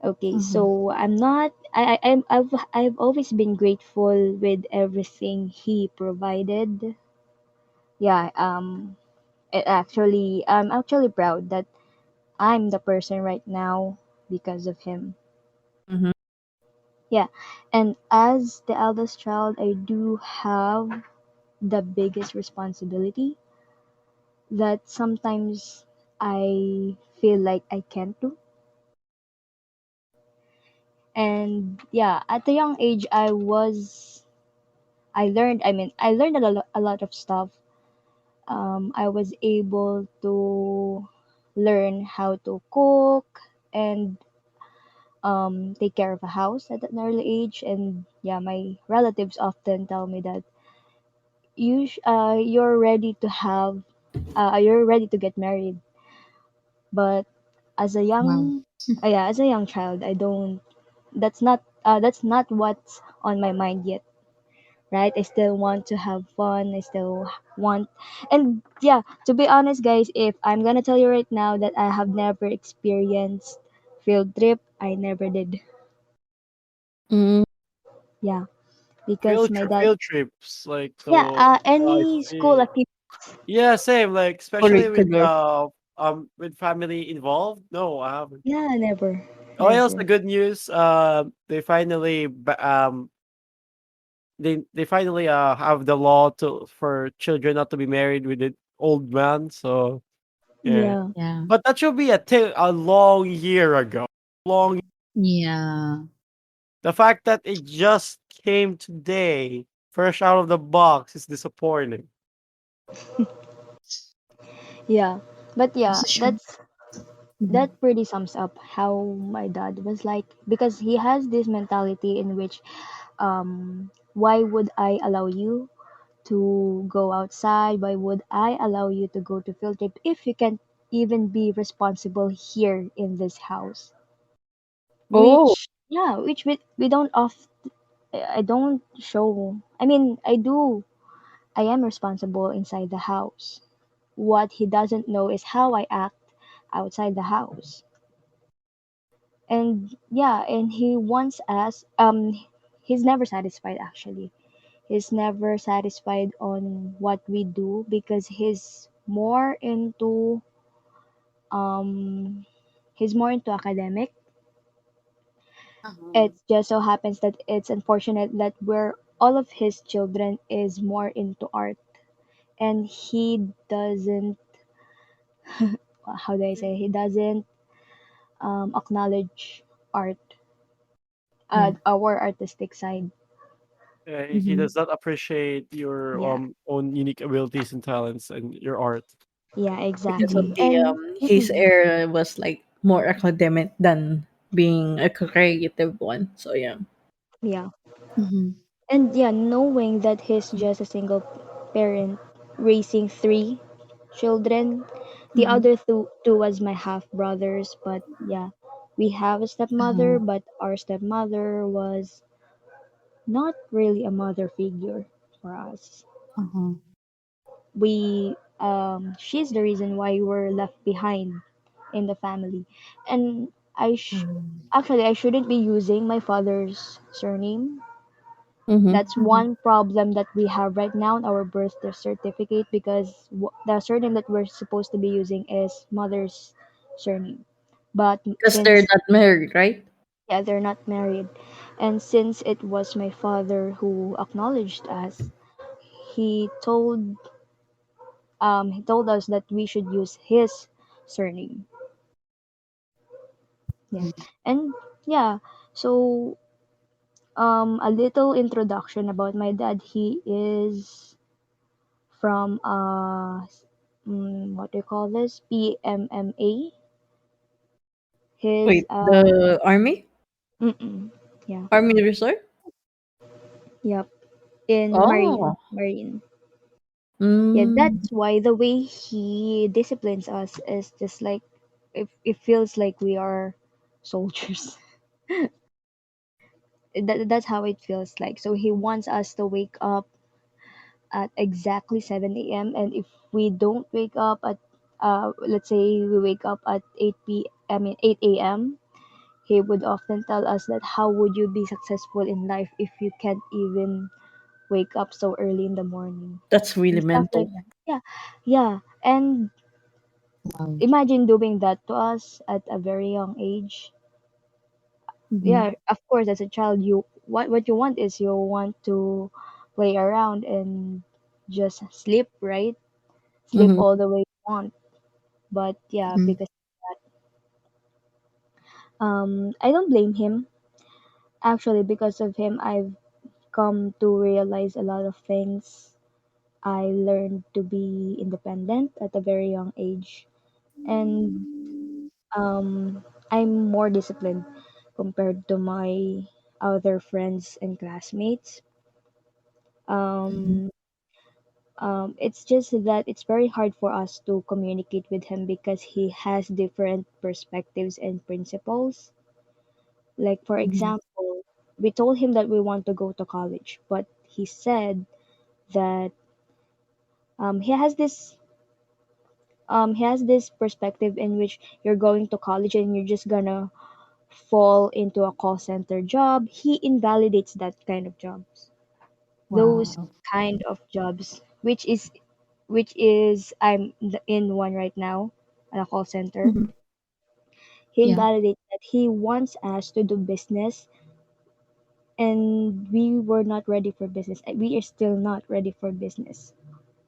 C: Okay,
D: Uh-huh.
C: so I'm not. I've always been grateful with everything he provided. Yeah. I'm actually proud that I'm the person right now because of him.
B: Mm-hmm.
C: Yeah, and as the eldest child, I do have the biggest responsibility that sometimes I feel like I can't do. And yeah, at a young age, I learned a lot of stuff. I was able to learn how to cook and take care of a house at an early age. And yeah, my relatives often tell me that you're ready to get married. But as a
D: Wow.
C: young, as a young child, I don't. That's not what's on my mind yet, right? I still want to have fun. I still want, and yeah, to be honest, guys, if I'm gonna tell you right now that I have never experienced field trip, I never did.
B: Mm-hmm.
C: Yeah, because my dad.
A: Field trips like
C: Yeah,
A: to I
C: any school
A: see.
C: activity.
A: Yeah, same. Like especially
B: Curricular.
A: with family involved. No, I haven't.
C: Yeah, never,
A: Oh, else the
C: never.
A: good news. They finally they finally have the law to for children not to be married with an old man. So yeah,
C: Yeah,
D: Yeah.
A: but that should be a long year ago. Long.
D: Yeah.
A: The fact that it just came today, fresh out of the box, is disappointing.
C: yeah, but yeah,
D: Also sure. Mm-hmm.
C: that pretty sums up how my dad was like, because he has this mentality in which why would I allow you to go outside? Why would I allow you to go to field trip if you can even be responsible here in this house?
B: Oh.
C: Which we don't I don't show. I mean, I am responsible inside the house. What he doesn't know is how I act outside the house. And yeah, and he wants us he's never satisfied actually. He's never satisfied on what we do because um he's more into academic.
D: Uh-huh.
C: It just so happens that it's unfortunate that we're all of his children is more into art, and he doesn't how do I say, he doesn't acknowledge art,
D: Mm.
C: our artistic side.
A: He
B: Mhm.
A: does not appreciate your
C: Yeah,
A: own unique abilities and talents and your art.
C: yeah,
B: Because of
C: exactly.
B: the
C: And
B: his
C: mm-mm,
B: era was like more academic than being a creative one. So yeah.
C: yeah.
D: Mm-hmm.
C: And yeah, knowing that he's just a single parent raising three children, the
D: Mm-hmm.
C: other two was my half brothers. But yeah, we have a
D: Uh-huh.
C: stepmother, but our stepmother was not really a mother figure for us.
D: Uh-huh.
C: She's the reason why we're left behind in the family. And
D: Um,
C: actually I shouldn't be using my father's surname.
B: Mhm.
C: That's one problem that we have right now in our birth certificate, because the surname that we're supposed to be using is mother's surname. But
B: Because they're
C: since
B: not married, right?
C: yeah, they're not married, and since it was my father who acknowledged us, he told he told us that we should use his surname. Yeah, and yeah, so a little introduction about my dad. He is from what do you call this, PMMA. His
B: Wait, the army?
C: mm-mm, yeah,
B: Army Reserve?
C: yep, in
B: Oh.
C: Marine. Yeah,
B: Mm.
C: that's why the way he disciplines us is just like it feels like we are soldiers. That's how it feels like. So he wants us to wake up at exactly 7 a.m. And if we don't wake up at let's say we wake up at 8 a.m., he would often tell us that how would you be successful in life if you can't even wake up so early in the morning
B: That's really
C: and stuff like
B: mental.
C: that. Yeah, yeah. And
D: wow.
C: imagine doing that to us at a very young age.
D: Mm-hmm.
C: Yeah, of course, as a child, you what you want is you want to play around and just sleep, right? Sleep
B: Mhm.
C: all the way you want. But yeah,
D: Mm-hmm.
C: because I don't blame him. Actually, because of him, I've come to realize a lot of things. I learned to be independent at a very young age, and I'm more disciplined compared to my other friends and classmates.
D: Mm-hmm.
C: Um, it's just that it's very hard for us to communicate with him because he has different perspectives and principles. Like, for
D: Mm-hmm.
C: example, we told him that we want to go to college, but he said that he has this perspective in which you're going to college and you're just gonna fall into a call center job. He invalidates that kind of jobs. Those
D: Wow.
C: kind of jobs, which is in one right now at a call center.
D: Mm-hmm.
C: He
D: Yeah.
C: invalidates that. He wants us to do business, and we were not ready for business. We are still not ready for business,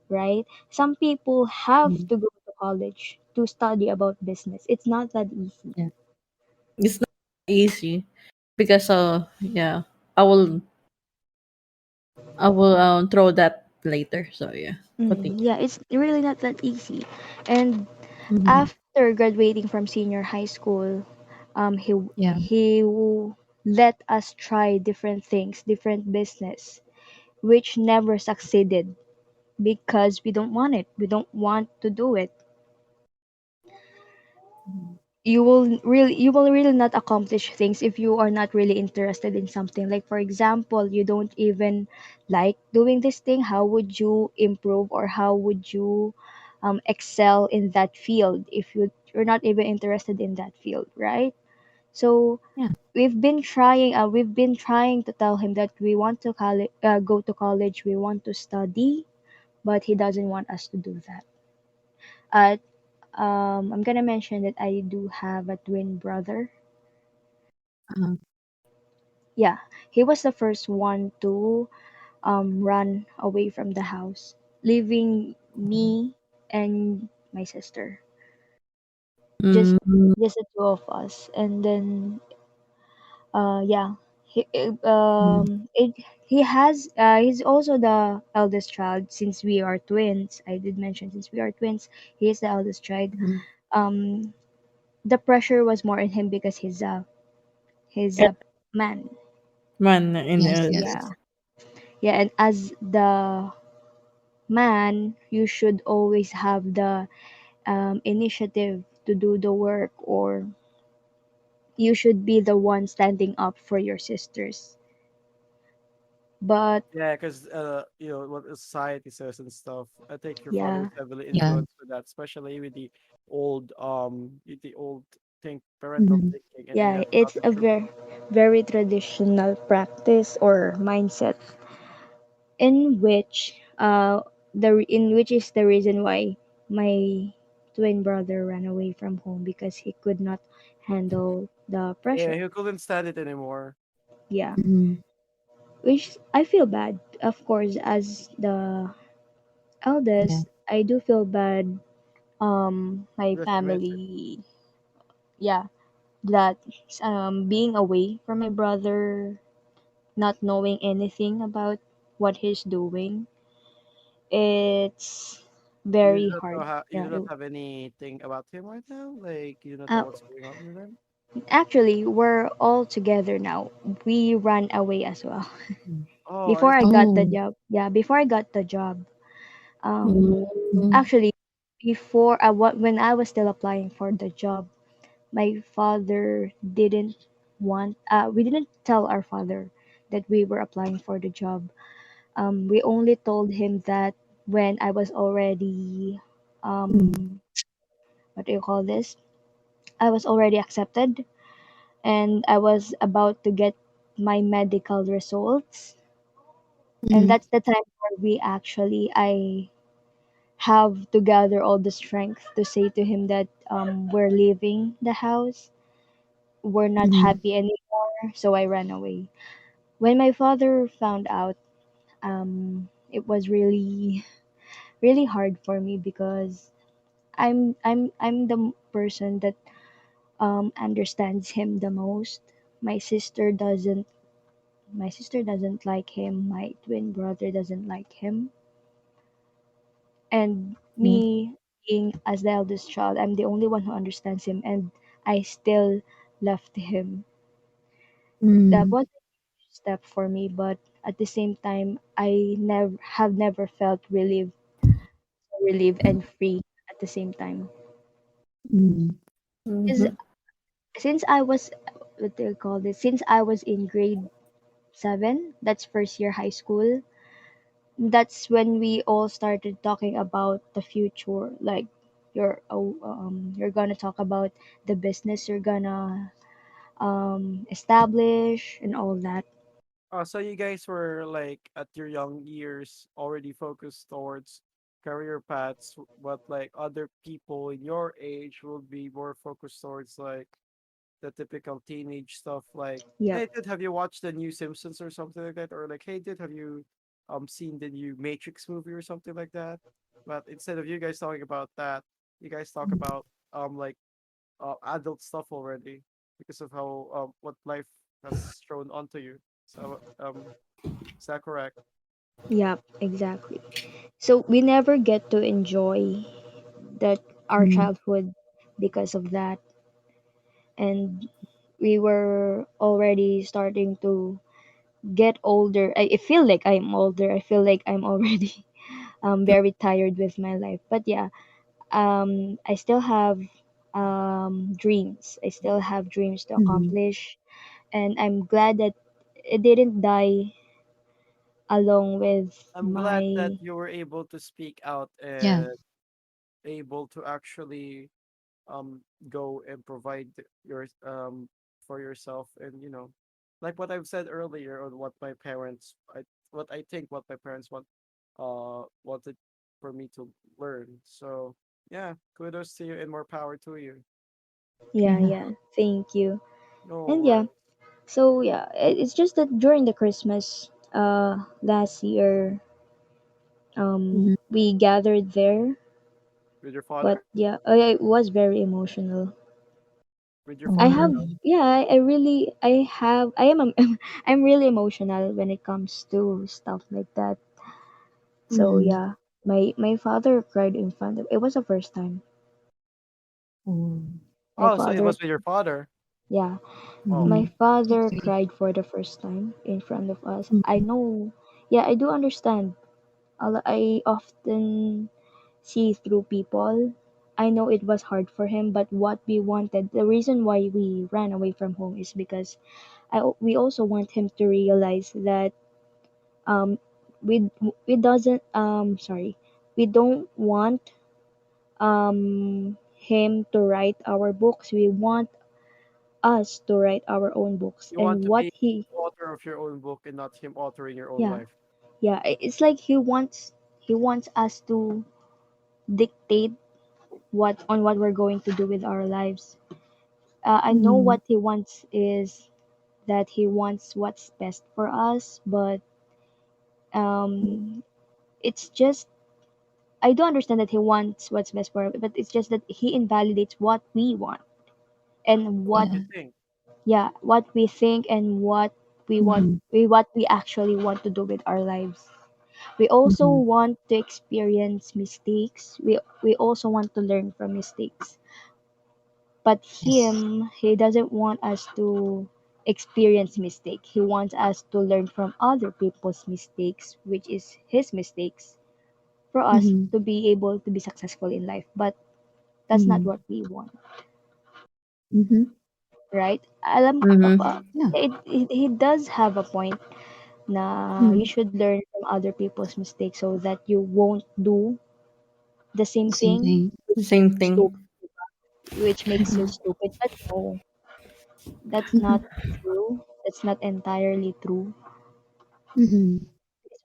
C: right? Some people have
D: Mm-hmm.
C: to go to college to study about business. It's not that easy.
D: Yeah.
B: It's not easy because yeah, I will throw that later. So yeah, continue.
C: Yeah, it's really not that easy. And
B: Mhm.
C: after graduating from senior high school,
D: Yeah.
C: he let us try different things, different business, which never succeeded because we don't want it. We don't want to do it.
D: Mm-hmm.
C: You will really not accomplish things if you are not really interested in something. Like, for example, you don't even like doing this thing. How would you improve, or how would you excel in that field if you're not even interested in that field, right? So
D: Yeah.
C: we've been trying to tell him that we want to go to college, we want to study, but he doesn't want us to do that. uh, I'm gonna mention that I do have a twin brother.
D: Uh-huh.
C: Yeah, he was the first one to run away from the house, leaving me and my sister. Just
B: Mm.
C: just the two of us. And then yeah,
D: Mm-hmm.
C: He has he's also the eldest child since we are twins. I did mention since we are twins, he is the eldest child. Um, the pressure was more on him because he's
B: Eh,
C: a man.
B: man in
D: Yes,
B: the
D: yes.
C: Yeah, yeah, and as the man, you should always have the initiative to do the work, or you should be the one standing up for your sisters. But
A: Yeah, because what the society says and stuff. I think your father
C: yeah,
A: is heavily
D: Yeah.
A: influenced with that, especially with the old think parental
D: Mm-hmm.
A: thinking, and
C: yeah,
A: that's not
C: it's
A: the
C: a
A: truth.
C: very traditional practice or mindset in which in which is the reason why my twin brother ran away from home because he could not handle the
A: Yeah,
C: pressure.
A: he couldn't stand it anymore.
C: Yeah,
D: Mm-hmm.
C: which I feel bad. Of course, as the
D: Yeah.
C: eldest, I do feel bad. My
A: Just miss it.
C: family, yeah, that being away from my brother, not knowing anything about what he's doing, it's
A: You
C: very
A: don't know
C: hard.
A: how you
C: Yeah.
A: do not have anything about him right now. Like you do not know
C: Uh,
A: what's going on with him.
C: Actually, we're all together now. We ran away as well.
A: Oh, I
C: Before I got the
D: Oh.
C: job, yeah, before I got the job,
B: mm,
C: um,
D: Mm-hmm.
C: actually, before when I was still applying for the job, my father didn't we didn't tell our father that we were applying for the job. We only told him that when I was already, um, what do you call this? I was already accepted and I was about to get my medical results. And
D: Mm-hmm.
C: that's the time where I have to gather all the strength to say to him that we're leaving the house. We're not
D: Mm-hmm.
C: happy anymore. So I ran away. When my father found out, it was really hard for me because I'm the person that understands him the most. My sister doesn't my sister doesn't like him. My twin brother doesn't like him. And me being as the eldest child, I'm the only one who understands him, and I still left him. That
D: Mm-hmm.
C: was a step for me, but at the same time, I never felt relieved and free at the same time.
D: Mm-hmm.
C: Because
B: mhm,
C: since I was what do you call this? Since I was in grade 7, that's first year high school, that's when we all started talking about the future. Like you're gonna talk about the business you're gonna establish and all that.
A: so you guys were like at your young years already focused towards career paths, but like other people in your age will be more focused towards like the typical teenage stuff. Like,
C: Yep.
A: hey, dude, have you watched the new Simpsons or something like that? Or like, hey, dude, have you seen the new Matrix movie or something like that? But instead of you guys talking about that, you guys talk about like adult stuff already because of how what life has thrown onto you. So is that correct?
C: Yep, exactly. So we never get to enjoy that our
D: Mm-hmm.
C: childhood because of that, and we were already starting to get older. I feel like I'm older. I feel like I'm already very tired with my life. But yeah, I still have dreams. I still have dreams to
D: Mm-hmm.
C: accomplish, and I'm glad that it didn't die along with
A: I'm glad that
C: my
A: you were able to speak out
D: Yeah.
A: and able to actually um go and provide your for yourself, and like what I've said earlier on what I think what my parents wanted for me to learn. So yeah, kudos to you and more power to you.
C: yeah,
D: Yeah.
C: yeah. Thank you.
A: No
C: And yeah,
A: worries.
C: so yeah, it's just that during the Christmas last year,
D: Mm-hmm.
C: we gathered there,
A: With your
C: but
A: father?
C: yeah, it was very emotional.
A: with your
C: I
A: father
C: have,
A: and
D: Oh.
C: yeah, I really, I have, I am, I'm really emotional when it comes to stuff like that. So
D: Mm.
C: yeah, my father cried in front of. It was the first time
D: Oh.
C: my
A: oh, so it
C: father.
A: was with your father.
C: Yeah,
A: Oh,
C: my
D: Mm-hmm. That's
C: father
D: sweet.
C: cried for the first time in front of us. I
D: Mm-hmm.
C: know. Yeah, I do understand. I often see through people. I know it was hard for him, but what we wanted, the reason why we ran away from home is because we also want him to realize that um we we doesn't sorry, we don't want him to write our books. We want us to write our own books.
A: you want
C: And
A: to
C: what
A: be
C: he,
A: author of your own book and not him authoring your own
C: yeah,
A: life.
C: yeah, it's like he wants us to dictate what we're going to do with our lives. I know
D: Mm-hmm.
C: what he wants is that he wants what's best for us, but it's just, I do understand that he wants what's best for us, but it's just that he invalidates what we want and
A: What
C: what,
D: Yeah.
A: you think?
C: yeah, what we think and
D: Mm-hmm.
C: what we actually want to do with our lives. We also
D: Mm-hmm.
C: want to experience mistakes. We also want to learn from mistakes. But
D: Yes.
C: he doesn't want us to experience mistake. He wants us to learn from other people's mistakes, which is his mistakes, for us
D: Mm-hmm.
C: to be able to be successful in life. But that's not
D: Mm-hmm.
C: what we want,
D: Mm-hmm.
C: right?
B: Mm-hmm.
D: Yeah.
C: He does have a point na you
D: Mm-hmm.
C: should learn from other people's mistakes so that you won't do the same
D: The same
C: thing,
D: thing.
B: Same thing.
C: which makes you
D: Mm-hmm.
C: stupid. But no, that's not
D: Mm-hmm.
C: true. That's not entirely true.
D: Mm-hmm.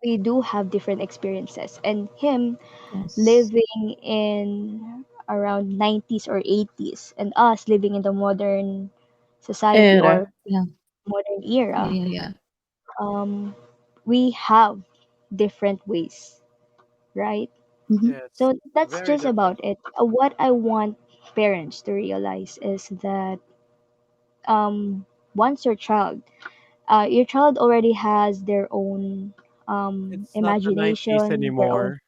C: We do have different experiences, and him
D: Yes.
C: living in around 90s or 80s and us living in the modern society or
B: Era.
D: Yeah.
C: modern
D: Yeah.
C: era,
D: Yeah. Yeah.
C: um, we have different ways, right?
D: Mm-hmm.
A: Yes,
C: So that's
A: very
C: just
A: different.
C: about it. What I want parents to realize is that once your child already has their own
A: It's not the 90s
C: imagination, their own,
A: anymore.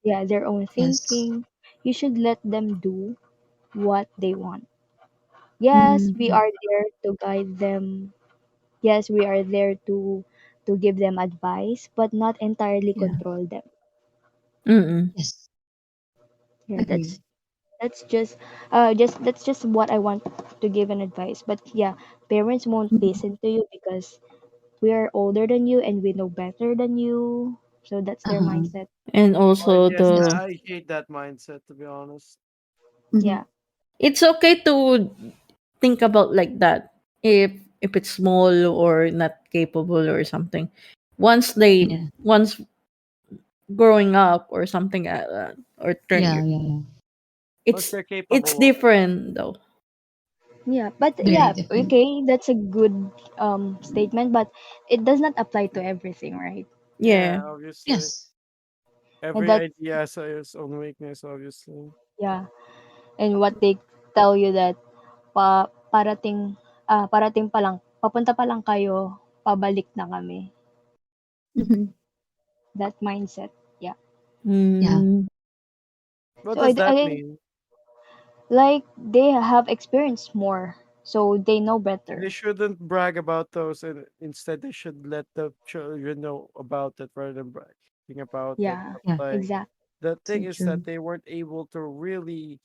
C: yeah, their own
D: Yes.
C: thinking. You should let them do what they want. Yes, we
D: Mm-hmm.
C: are there to guide them. Yes, we are there to give them advice, but not entirely
D: Yeah.
C: control them.
B: Mm-mm.
D: Yes.
C: Yeah,
D: Agree.
C: that's that's just what I want to give an advice. But yeah, parents won't
D: Mm-hmm.
C: listen to you because we are older than you and we know better than you. So that's their
D: Uh-huh.
C: mindset.
B: And
A: Oh,
B: also
A: yes,
D: That's
B: the
A: I hate that mindset, to be honest.
C: Yeah.
D: mm-hmm.
B: it's okay to think about like that if it's small or not capable or something.
D: Yeah.
B: Once growing up or something or turn
D: Yeah. Yeah. Yeah.
A: Once
B: it's
A: they're
B: it's
A: capable of it.
B: different though.
C: Yeah, but
D: Very
C: yeah,
D: different.
C: okay, that's a good statement, but it does not apply to everything, right?
B: Yeah.
A: Yeah, obviously.
D: Yes.
C: And
A: Every
C: that,
A: idea has its own weakness, obviously.
C: yeah, and what they tell you that parating pa lang, papunta pa lang kayo, pabalik na kami.
D: Mm-hmm.
C: That mindset. Yeah.
D: Yeah.
B: Mm,
A: What
C: So
A: does that
C: I
A: mean?
C: like they have experienced more, so they know
A: They
C: better.
A: shouldn't brag about those, and instead they should let the children know about it rather than bragging about it.
C: Yeah,
A: But
D: Yeah.
A: like
C: exactly.
A: the thing
D: So
A: is that
D: true.
A: they weren't able to really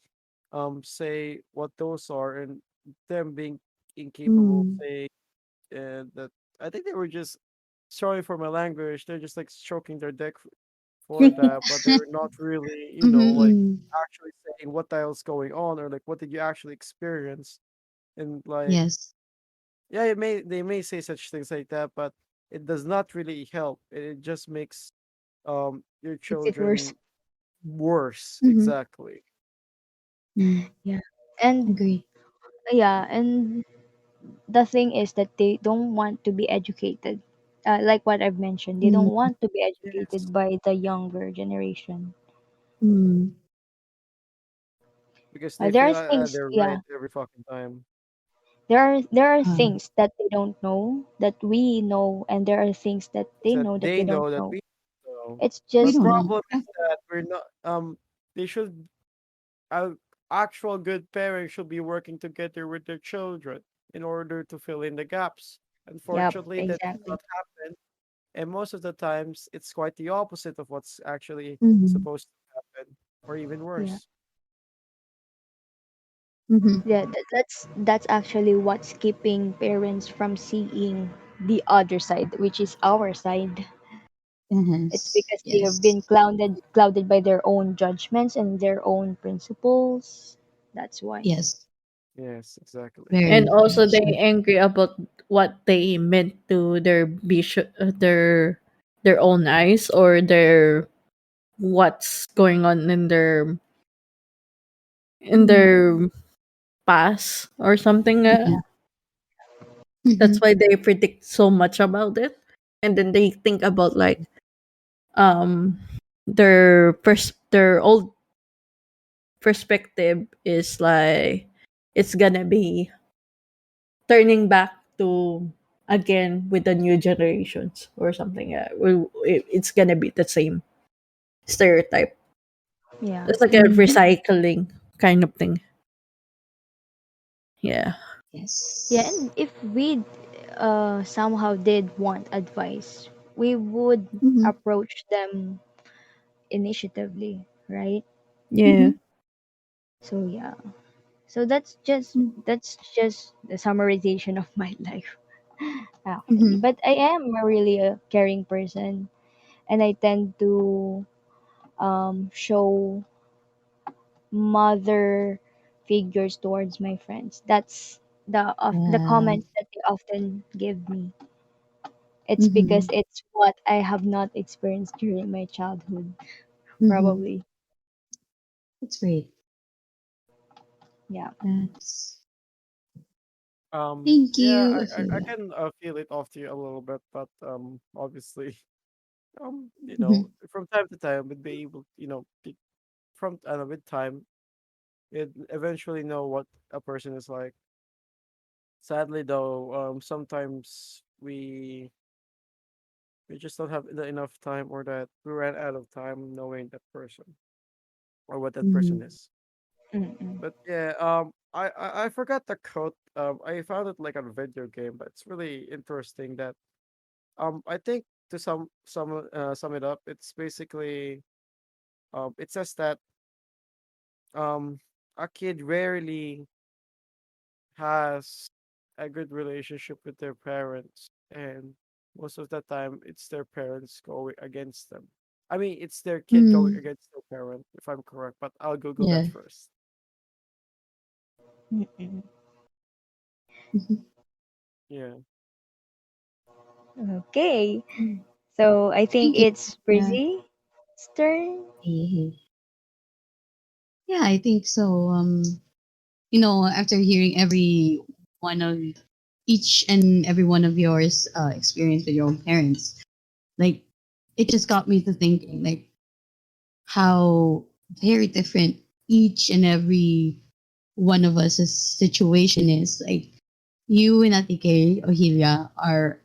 A: say what those are, and them being incapable of
D: Mm.
A: saying, and that I think they were just sorry for my language. They're just like stroking their dick for that, but they're not really, like
D: Mm-hmm.
A: actually saying what the hell's going on, or like what did you actually experience. And like,
D: Yes.
A: yeah, they may say such things like that, but it does not really help. It just makes your
C: Makes it worse.
A: children worse.
D: Mm-hmm.
A: Exactly.
D: Mm.
C: Yeah. And
D: Agree.
C: yeah, and the thing is that they don't want to be educated. Like what I've mentioned, they
D: Mm.
C: don't want to be
A: Yes,
C: educated by the younger generation.
D: Mm.
A: because they
C: There
A: feel
C: are things,
A: they're
C: yeah,
A: right every fucking time.
C: There are
D: Uh,
C: things that they don't know that we know, and there are things that
A: Is
C: they
A: that
C: know that
A: they
C: we don't
A: know that
C: know.
A: we know.
C: It's
D: we
A: But
C: just
D: don't know.
A: problem
D: Yeah.
A: is that we're not they should uh, actual good parents should be working together with their children in order to fill in the gaps.
C: yep,
A: Unfortunately, that did
C: exactly.
A: not happen, and most of the times it's quite the opposite of what's actually
D: Mm-hmm.
A: supposed to happen, or even
C: Yeah.
A: worse.
D: Mm-hmm.
C: Yeah, that's actually what's keeping parents from seeing the other side, which is our side. It's
D: Yes.
C: because they have
D: Yes.
C: been clouded by their own judgments and their own principles. That's why.
D: Yes.
A: Yes, exactly.
B: And
D: Very, very
B: also
D: true.
B: they angry about what they meant to their own eyes, or their what's going on in
D: Mm-hmm.
B: their past or something.
D: Yeah.
B: That's
D: Mm-hmm.
B: why they predict so much about it, and then they think about like um their old perspective is like it's gonna be turning back to again with the new generations or something. It's gonna be the same stereotype.
C: Yeah.
B: It's like a
C: And
D: Mm-hmm.
B: recycling kind of thing. Yeah.
C: yeah,
D: Yes.
C: and if we somehow did want advice, we would
D: Mm-hmm.
C: approach them initiatively, right?
B: Yeah.
D: Mm-hmm.
C: So yeah. So that's just the summarization of my life actually.
D: Mm-hmm.
C: But I am really a caring person, and I tend to show mother figures towards my friends. That's the
D: Yeah.
C: comments that they often give me. It's because
D: Mm-hmm.
C: it's what I have not experienced during my childhood,
D: Mm-hmm.
C: probably.
D: That's great.
C: Yeah.
D: That's thank
A: Yeah,
D: you,
A: I
D: Ohelia.
A: can feel it off to you a little bit, but obviously,
D: Mm-hmm.
A: from time to time, we'd be able, from with time, you'd eventually know what a person is like. Sadly, though, sometimes we just don't have enough time, or that we ran out of time knowing that person or what that person
D: Mm-hmm.
A: is.
C: Mm-mm.
A: But yeah, I forgot the quote. I found it like on a video game, but it's really interesting that I think to sum it up, it's basically it says that um a kid rarely has a good relationship with their parents, and most of the time it's their parents going against them. I mean, it's their kid going
D: Mm-hmm.
A: against their parent, if I'm correct, but I'll Google that
D: Yeah.
A: first.
C: Mm-mm.
D: Mm-hmm.
A: Yeah.
C: Okay. So I think
D: Thank you.
C: it's
D: Yeah.
C: Brizzy's turn.
D: Hey, hey. Yeah, I think so. After hearing one of each and every one of yours experience with your own parents, like it just got me to thinking like how very different each and every one of us' situation is. Like you and Atike Ohelia are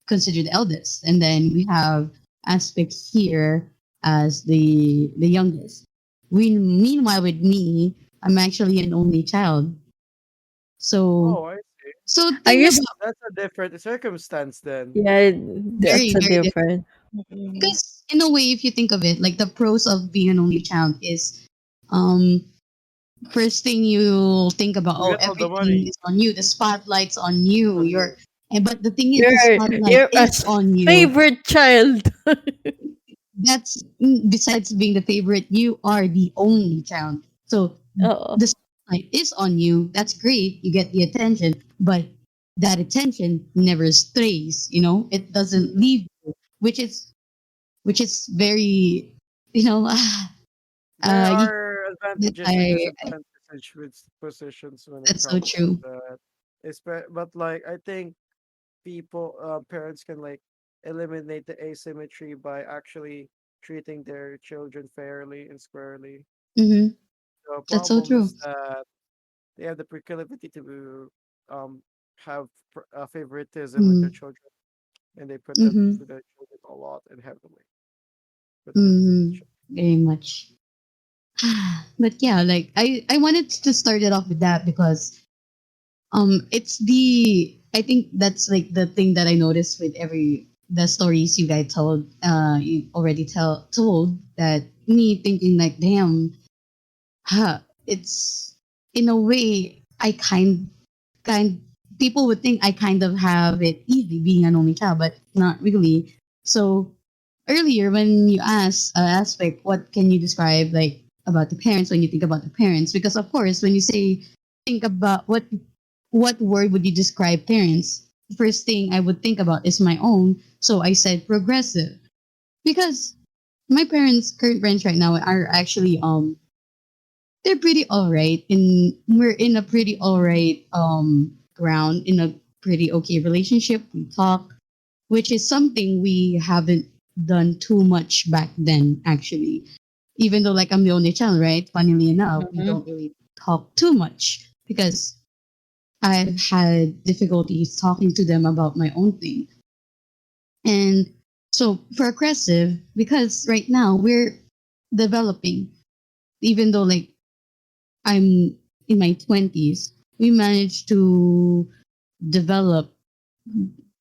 D: considered the eldest, and then we have aspects here as the youngest. Meanwhile, with me, I'm actually an only child. So
A: Oh, I see.
D: so
B: I
D: think
B: used
D: about
A: That's a different circumstance then.
B: Yeah, that's
D: very
B: a
D: very different
B: different.
C: Mm-mm.
D: because in a way, if you think of it, like the pros of being an only child is, um, first thing you think about,
A: You
D: oh,
A: get all the
D: everything
A: money
D: is on you, the spotlight's on you.
A: on you.
D: But the thing is, the
B: You're
D: spotlight
B: you're a
D: is on you.
B: favorite child.
D: That's besides being the favorite, you are the only child. So
B: Oh.
D: the spotlight is on you. That's great. You get the attention, but that attention never strays. It doesn't leave you, which is very, you know,
A: There
D: you,
A: are
D: that
A: advantages and
D: I
A: disadvantages with positions when it
D: that's so
A: comes to
D: true.
A: that. But like I think parents can like eliminate the asymmetry by actually treating their children fairly and squarely.
D: Hmm.
A: The
D: That's so
A: problem
D: true.
A: is that they have the proclivity to have favoritism with their
D: Mm,
A: children, and they put them
D: mm-hmm,
A: to their children a lot and heavily put them to the
D: mm-hmm.
A: children.
D: Very much. But yeah, like I wanted to start it off with that because it's the I think that's like the thing that I noticed with every the stories you guys told you already told that me thinking like damn, it's in a way I kind people would think I kind of have it easy being an only child, but not really. So earlier when you asked aspect, what can you describe like about the parents when you think about the parents? Because of course, when you say think about what word would you describe parents? The first thing I would think about is my own. So I said progressive because my parents, current parents right now are actually they're pretty alright. We're in a pretty alright ground in a pretty okay relationship. We talk, which is something we haven't done too much back then actually. Even though like I'm the only child, right? Funnily enough, we
B: Mhm.
D: don't really talk too much because I've had difficulties talking to them about my own thing. And so for aggressive, because right now we're developing, even though like I'm in my 20s, we managed to develop,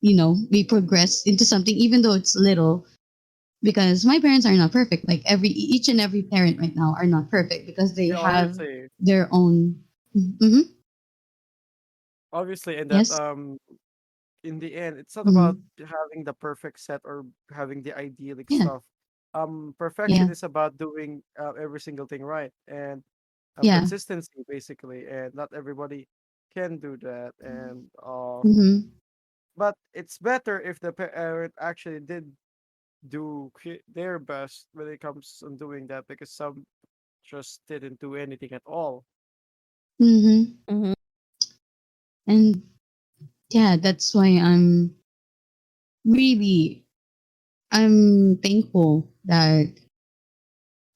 D: we progress into something, even though it's little, because my parents are not perfect. Like each and every parent right now are not perfect because they
A: Yeah,
D: have
A: obviously,
D: their own. Hmm.
A: obviously, and that
D: Yes.
A: in the end, it's not about
D: Hmm.
A: having the perfect set or having the idyllic
D: Yeah.
A: stuff. Perfection
D: Yeah.
A: is about doing every single thing right and
D: Yeah.
A: consistency, basically. And not everybody can do that. And
D: Hmm.
A: but it's better if the parent actually did their best when it comes on doing that, because some just didn't do anything at all.
D: Hmm.
B: Mhm.
D: And yeah, that's why really I'm thankful that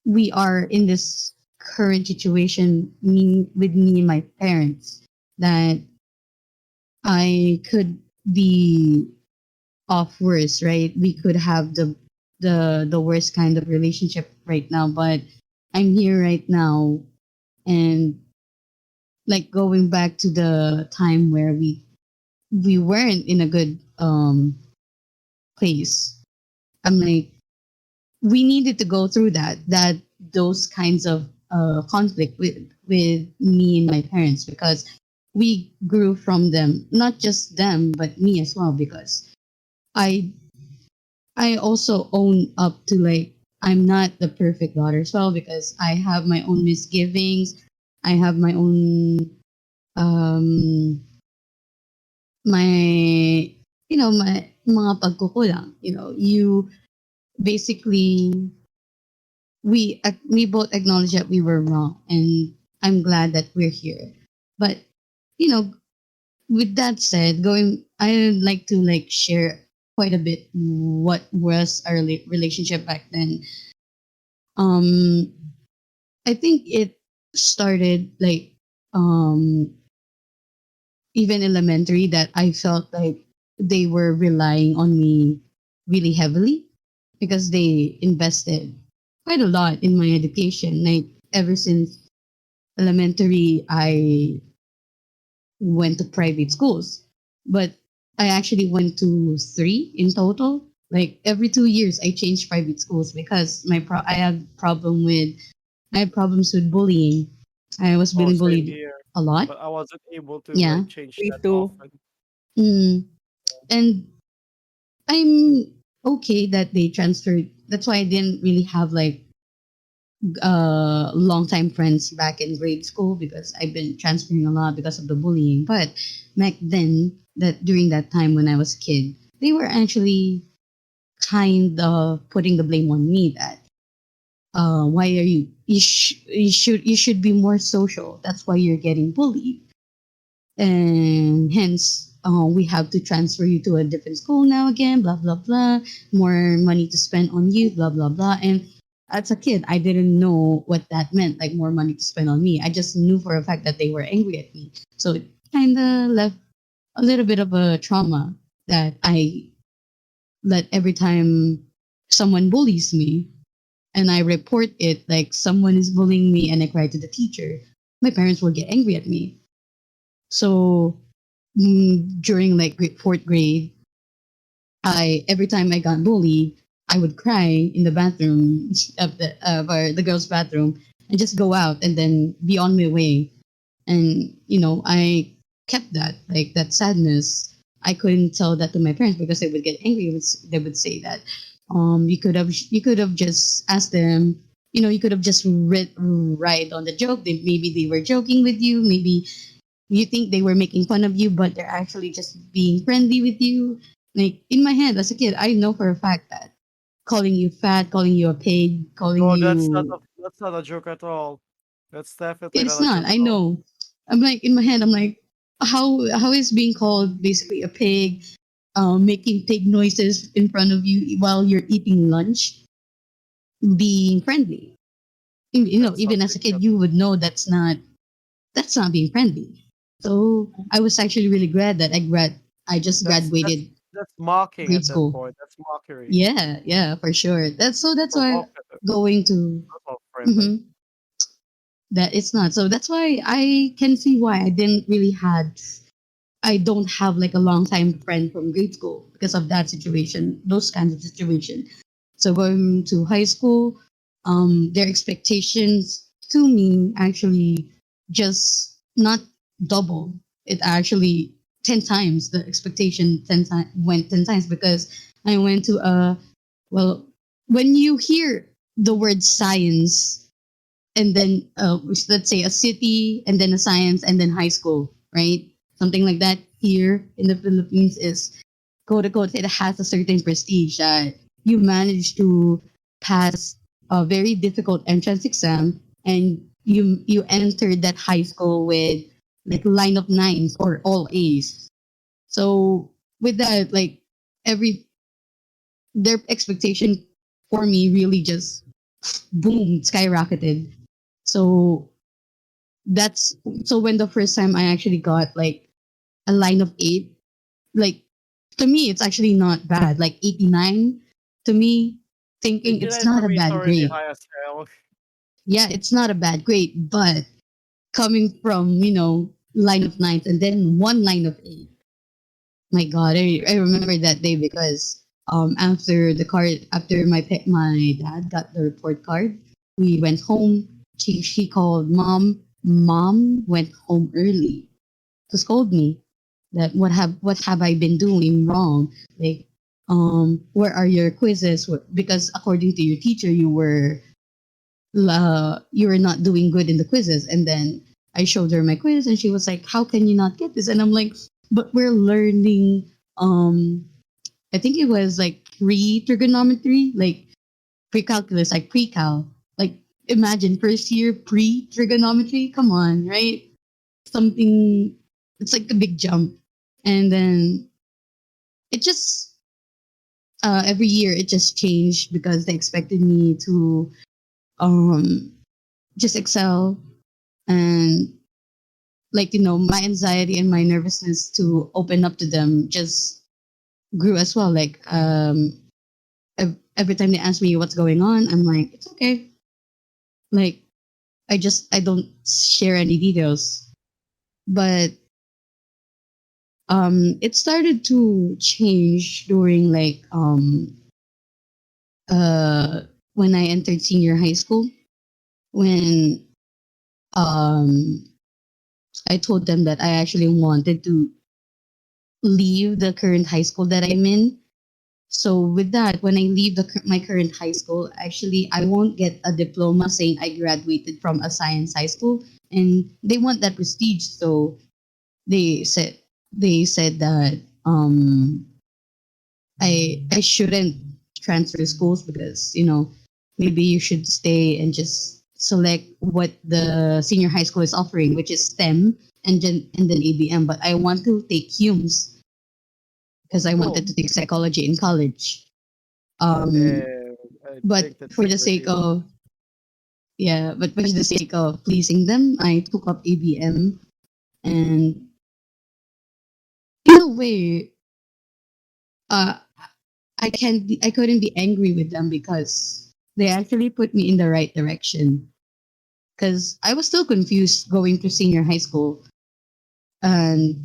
D: we are in this current situation with me and my parents, that I could be off worse, right? We could have the worst kind of relationship right now, but I'm here right now, and like going back to the time where we weren't in a good place. I'm like, we needed to go through that those kinds of conflict with me and my parents, because we grew from them, not just them but me as well, because i I also own up to like I'm not the perfect daughter as well, because I have my own misgivings. I have my own um my my mga pagkukulang. You basically we both acknowledge that we were wrong, and I'm glad that we're here. But you know, with that said, I'd like to like share quite a bit what was our relationship back then. Um, I think it started like um even elementary, that I felt like they were relying on me really heavily, because they invested quite a lot in my education. Like ever since elementary, I went to private schools, but I actually went to three in total. Like every 2 years, I changed private schools because I had problems with bullying. I was
A: Oh,
D: being
A: same
D: bullied
A: here.
D: a lot.
A: But I wasn't able to
D: Yeah.
A: like change
B: Me
A: that
B: too.
A: often.
D: Mm. And I'm okay that they transferred. That's why I didn't really have like longtime friends back in grade school, because I've been transferring a lot because of the bullying. But back then, that during that time when I was a kid, they were actually kind of putting the blame on me, that why are you should be more social. That's why you're getting bullied, and hence we have to transfer you to a different school now again, blah blah blah, more money to spend on you, blah blah blah. And as a kid, I didn't know what that meant, like more money to spend on me. I just knew for a fact that they were angry at me, so it kind of left a little bit of a trauma that I that every time someone bullies me and I report it, like someone is bullying me and I cry to the teacher, my parents will get angry at me. So during like fourth grade, I every time I got bullied, I would cry in the bathroom of the girls' bathroom and just go out and then be on my way. And I kept that like that sadness. I couldn't tell that to my parents because they would get angry. They would say that you could have just asked them. You could have just right on the joke. Maybe they were joking with you. Maybe you think they were making fun of you, but they're actually just being friendly with you. Like in my head as a kid, I know for a fact that calling you fat, calling you a pig, calling
A: No,
D: you
A: that's not a joke at all. That's definitely
D: it's
A: not a
D: not.
A: joke
D: I
A: at all.
D: know. I'm like in my head. I'm like, how is being called basically a pig, making pig noises in front of you while you're eating lunch, being friendly.
A: That's not
D: Even as a
A: being
D: kid,
A: at
D: you would know that's not being friendly. So I was actually really glad that I just
A: that's that's
D: graduated
A: that's mocking
D: grade
A: at that
D: school.
A: point. That's mockery.
D: Yeah, yeah, for sure. That's why
A: Provocative,
D: going to
A: not all friendly.
D: mhm, that it's not. So that's why I can see why I don't have like a long time friend from grade school because of that situation, those kinds of situation. So going to high school, their expectations to me actually just not double. It actually 10 times the expectation 10 times went 10 times because I went to a well when you hear the word science and then let's say a city and then a science and then high school, right? Something like that here in the Philippines is quote unquote it has a certain prestige that you manage to pass a very difficult entrance exam and you entered that high school with like line of nines or all A's. So with that, like every their expectation for me really just boom skyrocketed. So that's so when the first time I actually got like a line of eight, like to me it's actually not bad. Like 89 to me, thinking it's
A: 89
D: not
A: for
D: a
A: me is
D: bad
A: already
D: grade.
A: high as hell.
D: Yeah, it's not a bad grade, but coming from, line of nines and then one line of eight. My God, I remember that day because after my dad got the report card, we went home. She called mom. Mom went home early to scold me that what have I been doing wrong? Like, where are your quizzes? Because according to your teacher, you were not doing good in the quizzes. And then I showed her my quiz, and she was like, "How can you not get this?" And I'm like, "But we're learning." I think it was like pre-trigonometry, like pre-calculus, like pre-cal. Like imagine first year pre-trigonometry. Come on, right? Something. It's like a big jump, and then it just every year it just changed because they expected me to um just excel and like my anxiety and my nervousness to open up to them just grew as well. Like every time they ask me what's going on, I'm like it's okay. Like I don't share any details, but it started to change during like uh when I entered senior high school when um I told them that I actually wanted to leave the current high school that I'm in. So with that, when I leave my current high school, actually I won't get a diploma saying I graduated from a science high school, and they want that prestige. So they said they said that I shouldn't transfer schools because maybe you should stay and just select what the senior high school is offering, which is STEM and then ABM. But I want to take Humes because I wanted
A: Cool.
D: to take psychology in college. Um,
A: And I
D: but
A: think that's
D: for the sake
A: really
D: of but for the sake of pleasing them, I took up ABM, and in a way, uh, I couldn't be angry with them because they actually put me in the right direction. Because I was still confused going to senior high school and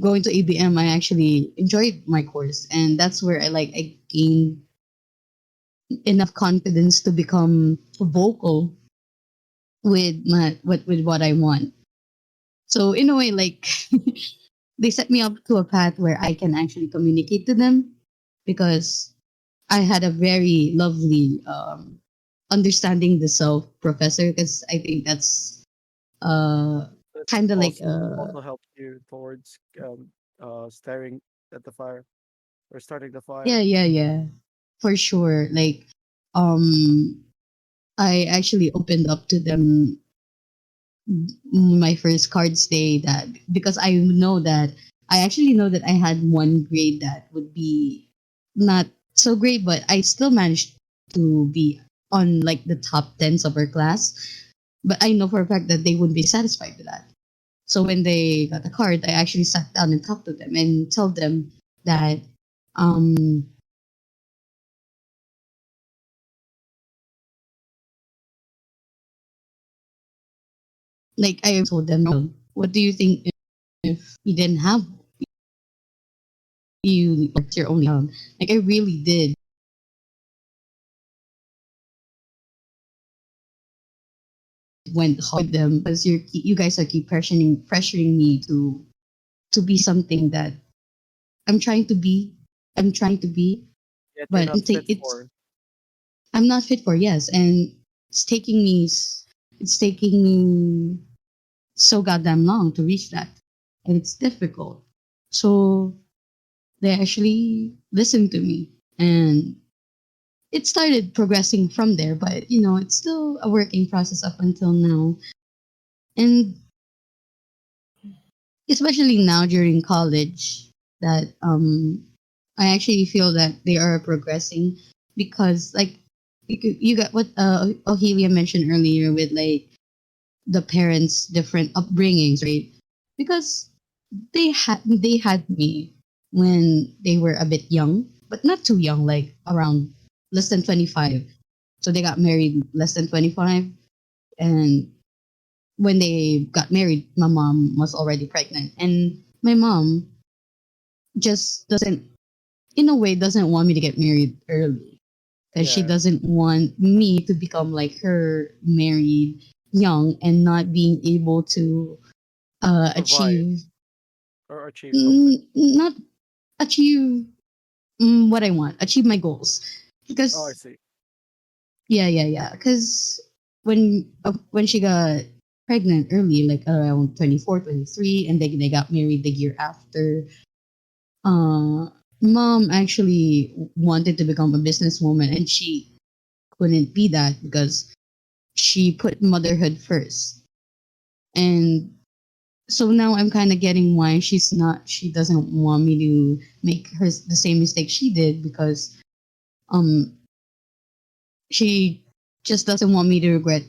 D: going to ABM. I actually enjoyed my course, and that's where I gained enough confidence to become vocal with what I want. So in a way, like they set me up to a path where I can actually communicate to them because I had a very lovely understanding the self professor, because I think that's uh
A: That
D: kind of like
A: also helps you towards staring at the fire or starting the fire.
D: yeah, for sure. Like um I actually opened up to them my first cards day, that because I actually know that I had one grade that would be not so great, but I still managed to be on like the top tens of our class. But I know for a fact that they wouldn't be satisfied with that. So when they got the card, I actually sat down and talked to them and told them that um like I told them, what do you think if you didn't have your only like I really did went hard with them because you guys are keep pressuring me to be something that I'm trying to be. I'm trying to be,
A: Yet you're
D: but
A: not fit
D: it's
A: for.
D: I'm not fit for, yes, and it's taking me it's taking me so goddamn long to reach that, and it's difficult. So they actually listened to me, and it started progressing from there. But it's still a working process up until now, and especially now during college, that I actually feel that they are progressing because like you got what Ohelia mentioned earlier with like the parents' different upbringings, right? Because they had me when they were a bit young, but not too young, like around less than 25. So they got married less than 25, and when they got married, my mom was already pregnant, and my mom just doesn't, in a way, doesn't want me to get married early because she
A: Yeah,
D: doesn't want me to become like her, married young and not being able to
A: provide
D: achieve,
A: or achieve something.
D: not achieve what I want, achieve my goals.
A: Oh, I
D: Because
A: see.
D: yeah, because when she got pregnant early, like around 24, 23, and they got married the year after, uh, mom actually wanted to become a businesswoman, and she couldn't be that because she put motherhood first. And so now I'm kind of getting why she doesn't want me to make the same mistake she did, because um she just doesn't want me to regret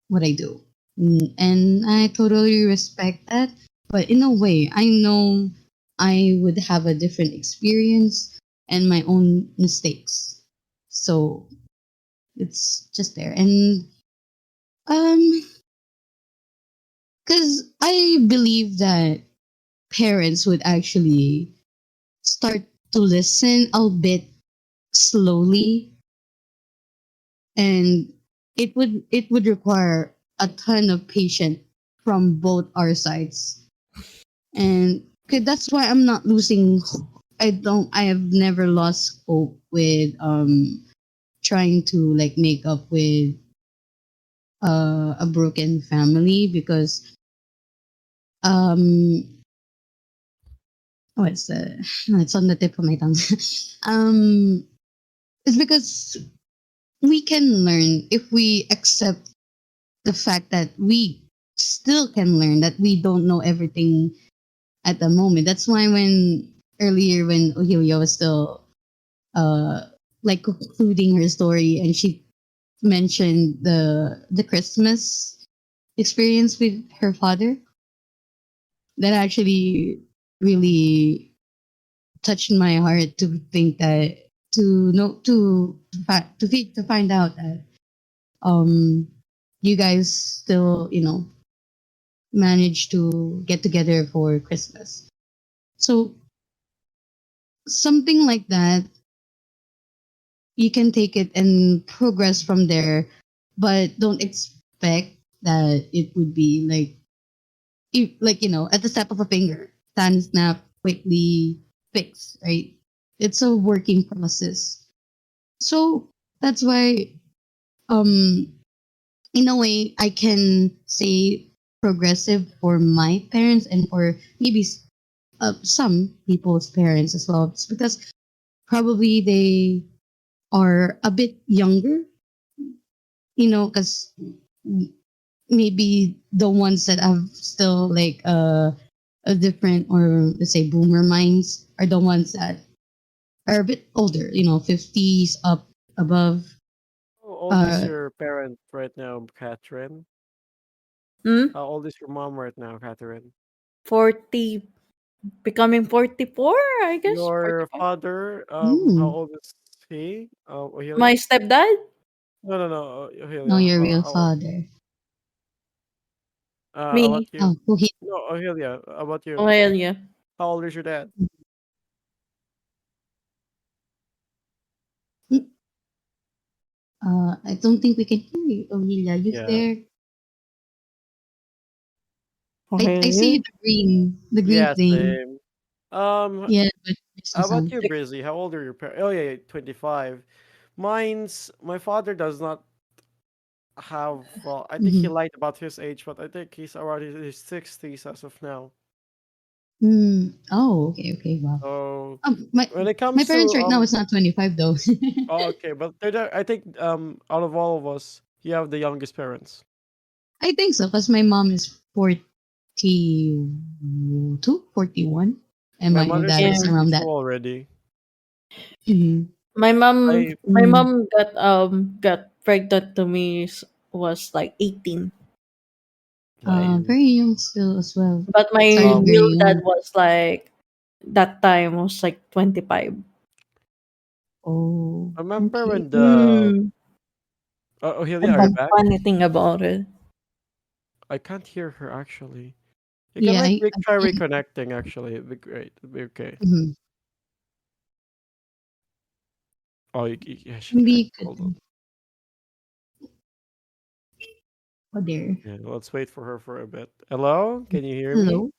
D: what I do. And I totally respect that. But in a way, I know I would have a different experience and my own mistakes. So it's just there. And um, because I believe that parents would actually start to listen a bit slowly, and it would require a ton of patience from both our sides. And that's why I'm not losing I have never lost hope with trying to like make up with a broken family, because um oh, it's on the tip of my tongue. um it's because we can learn if we accept the fact that we still can learn, that we don't know everything at the moment. That's why when earlier when Ohelia was still uh like concluding her story, and she mentioned the Christmas experience with her father, that actually really touched my heart to think that to know to find out that um you guys still manage to get together for Christmas. So something like that, you can take it and progress from there, but don't expect that it would be like at the step of a finger, tan snap, quickly fix, right? It's a working process. So that's why, um, in a way, I can say progressive for my parents and for maybe some people's parents as well. It's because probably they are a bit younger, because maybe the ones that have still like a different, or let's say boomer minds, are the ones that are a bit older, 50s up above.
A: How old is
D: Uh,
A: your parent right now, Catherine?
B: Hmm?
A: How old is your mom right now, Catherine?
B: 40, becoming 44, I guess.
A: Your
B: 45.
A: father, how
D: mm,
A: old is he?
B: My
A: Ohelia?
B: stepdad,
A: No, no, no,
D: know
A: Ohelia.
D: your real
A: How old?
D: father.
A: About
B: me,
A: you?
D: Oh, who he?
A: No, Ohelia. About you?
B: Ohelia.
A: How old is your dad?
D: I don't think we can hear you, Ohelia. You
A: Yeah.
D: there? I
B: Ohelia.
D: see the green
A: Yeah,
D: thing.
A: same. Um,
D: Yeah, but there's no
A: how about
D: sound.
A: you, Brizzy? How old are your parents? Oh, yeah, 25. My father does not have, well, I think he
D: Mm-hmm.
A: lied about his age, but I think he's around his 60s as of now.
D: Oh, okay, okay, wow.
A: So
D: My
A: when it
D: my
A: comes
D: parents
A: to
D: right now is not 25 though.
A: oh, okay, but I think out of all of us, you have the youngest parents.
D: I think so, because my mom is 42, 41, and
A: My
D: my
A: mother's
D: dad
B: Yeah.
D: is around
A: 32
D: that.
A: already.
D: Mm-hmm.
B: My mom
A: I
B: my
D: Mm.
B: mom got pregnant to me was like 18.
A: I
D: Very young still as well.
B: But my
D: Started
A: um
D: very
B: real dad
D: young.
B: was like, that time was like 25.
D: Oh,
A: remember
D: okay.
A: when the
B: Mm.
A: Ohelia,
B: And
A: are you
B: the
A: back?
B: funny thing about it,
A: I can't hear her actually. You can
D: Yeah,
A: like
D: I
A: try
D: can.
A: reconnecting. Actually, it'd be great. It'd be okay.
D: Mhm.
A: Oh, yeah, she connected.
D: Maybe
A: Hold on.
D: could. Oh, there.
A: Yeah, let's wait for her for a bit. Hello, can you hear me?
D: Hello.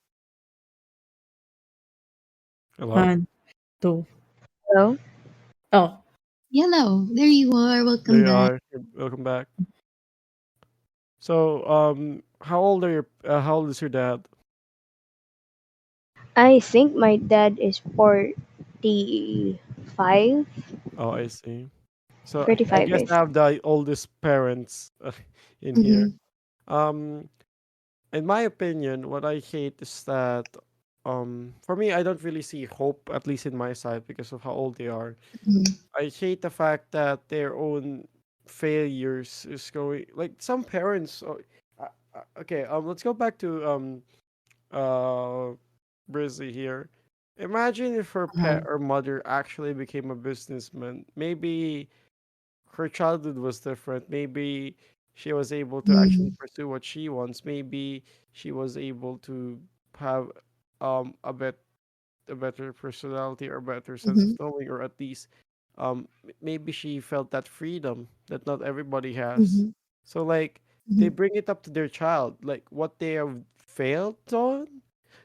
A: Hello.
B: 1, 2.
C: Hello?
B: Oh,
D: Hello. There you are.
A: There
D: Welcome
A: you
D: back.
A: are. Welcome back. So, how old is your dad?
C: I think my dad is 45.
A: Oh, I see. So I
C: 45,
A: guess
C: I
A: I
C: think.
A: have the oldest parents in here.
D: Mm-hmm.
A: Um, in my opinion, what I hate is that for me, I don't really see hope, at least in my side, because of how old they are.
D: Mm-hmm.
A: I hate the fact that their own failures is going like some parents. Okay, let's go back to uh Brizzy here. Imagine if her
D: Uh-huh.
A: pet or mother actually became a businessman. Maybe her childhood was different. Maybe she was able to actually
D: Mm-hmm.
A: pursue what she wants. Maybe she was able to have a better personality or better sense of
D: Mm-hmm.
A: knowing, or at least maybe she felt that freedom that not everybody has.
D: Mm-hmm.
A: So like they
D: Mm-hmm.
A: bring it up to their child, like what they have failed on,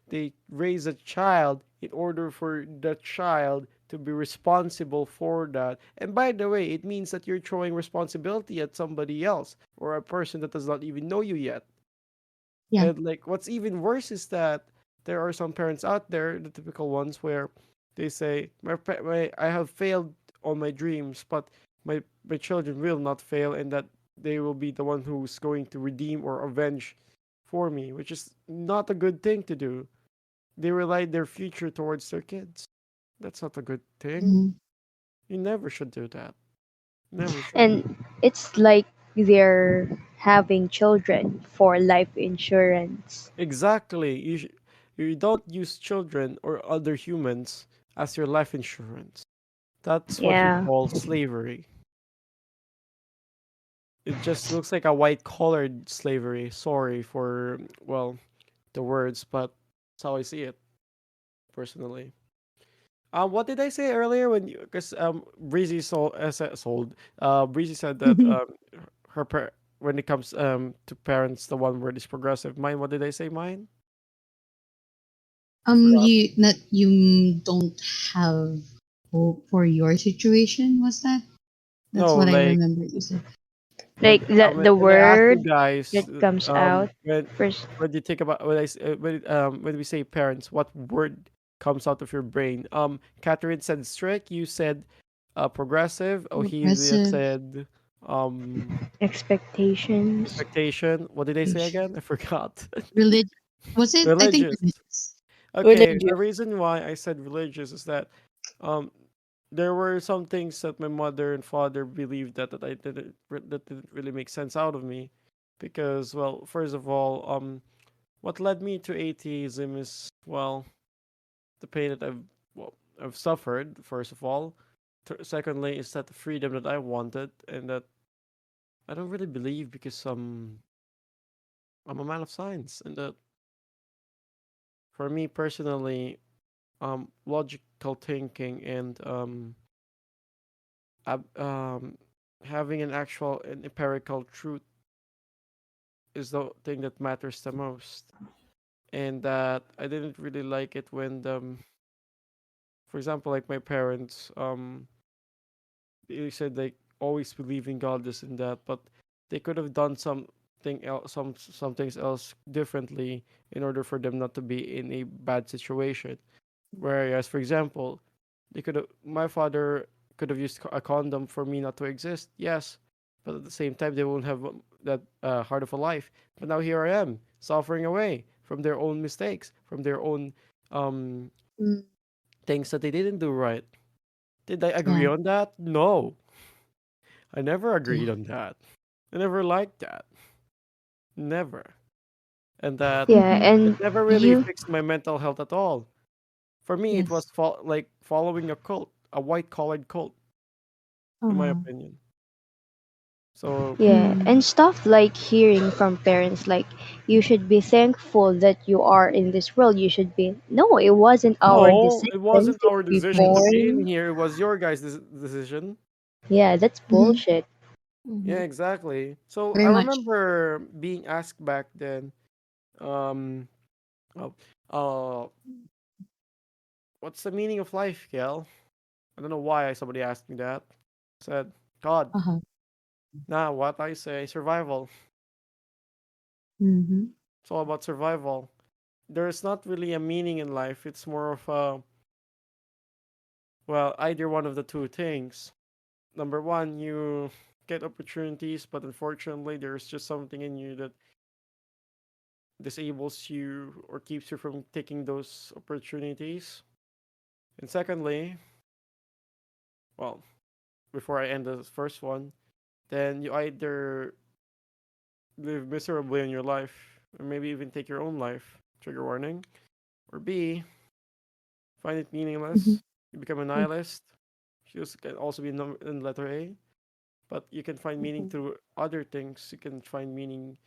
A: they raise a child in order for the child to be responsible for that. And by the way, it means that you're throwing responsibility at somebody else or a person that does not even know you yet.
D: Yeah.
A: And like what's even worse is that there are some parents out there, the typical ones where they say, I have failed on my dreams, but my children will not fail, and that they will be the one who's going to redeem or avenge for me, which is not a good thing to do. They rely their future towards their kids. That's not a good thing.
D: Mm-hmm.
A: You never should do that. Never should.
C: And it's like they're having children for life insurance.
A: Exactly. You don't use children or other humans as your life insurance. That's what we
C: Yeah.
A: call slavery. It just looks like a white collared slavery. Sorry for, well, the words, but that's how I see it personally. What did I say earlier when you? Because Breezy sold. Breezy said that her when it comes to parents, the one word is progressive. Mine. What did I say? Mine. I forgot.
D: You don't have hope for your situation. Was that? That's
A: No,
D: what I
A: like
D: remember you said.
C: Like the
A: when I asked you
C: word
A: guys,
C: that comes out
A: when
C: first.
A: you think about when we say parents, what word comes out of your brain? Catherine said strict. You said progressive. Ohelia
D: Progressive.
A: said
C: Expectations.
A: expectation. What did I say again? I forgot.
D: Religion. Was it? I think
A: Religious.
D: religious.
A: Okay, the
B: Religious.
A: reason why I said religious is that um there were some things that my mother and father believed that didn't really make sense out of me because well, first of all, what led me to atheism is well, the pain that I've suffered first of all. Secondly, is that the freedom that I wanted and that I don't really believe because I'm a man of science and that for me personally logical thinking and um, having an actual and empirical truth is the thing that matters the most. And that I didn't really like it when for example, like my parents, they said they always believe in God, this and that, but they could have done something else, some things else differently in order for them not to be in a bad situation. Whereas, for example, my father could have used a condom for me not to exist. Yes, but at the same time, they won't have that hard of a life. But now here I am, suffering away from their own mistakes, from their own um,
D: Mm,
A: things that they didn't do right. Did I agree
D: yeah.
A: on that? No, I never
D: Yeah.
A: agreed on that. I never liked that. Never. And that
C: Yeah,
D: Mm-hmm.
A: it
C: and
A: never really
C: you.
A: fixed my mental health at all. For me, it was
D: Yes.
A: like following a cult, a white collared cult, in my
D: Uh-huh.
A: opinion. So,
C: Yeah,
D: Mm,
C: and stuff like hearing from parents like you should be thankful that you are in this world. You should be. No, it wasn't our
A: no,
C: decision
A: it wasn't
C: to
A: our
C: be
A: decision to
D: yes.
A: be in
C: born.
A: here. It was your guys' decision.
C: Yeah, that's
D: Mm-hmm.
C: bullshit.
A: Yeah,
B: Mm-hmm.
A: exactly. So I
D: Very much.
A: remember being asked back then, um, oh, uh, what's the meaning of life, Kel? I don't know why somebody asked me that. I said, God.
D: Uh-huh.
A: Nah, what I say, survival.
D: Mm-hmm.
A: It's all about survival. There's not really a meaning in life. It's more of a, well, either one of the two things. Number one, you get opportunities, but unfortunately, there's just something in you that disables you or keeps you from taking those opportunities. And secondly, well, before I end the first one, then you either live miserably in your life, or maybe even take your own life, trigger warning, or B, find it
D: Mm-hmm.
A: meaningless, you become a nihilist. This can also be in letter A, but you can find meaning
D: Mm-hmm.
A: through other things. You can find meaning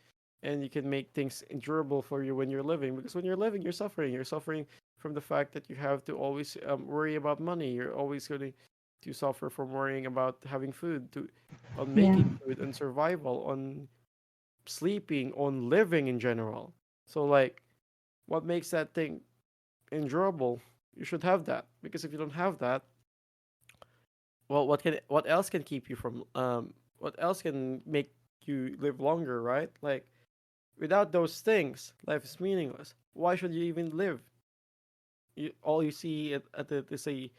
A: and you can make things endurable for you when you're living. Because when you're living, you're suffering. You're suffering from the fact that you have to always worry about money. You're always going to suffer from worrying about having food, on
C: Yeah.
A: making food, on survival, on sleeping, on living in general. So like, what makes that thing endurable? You should have that because if you don't have that, well, what else can keep you from what else can make you live longer, right? Like without those things, life is meaningless. Why should you even live? All you see at it is a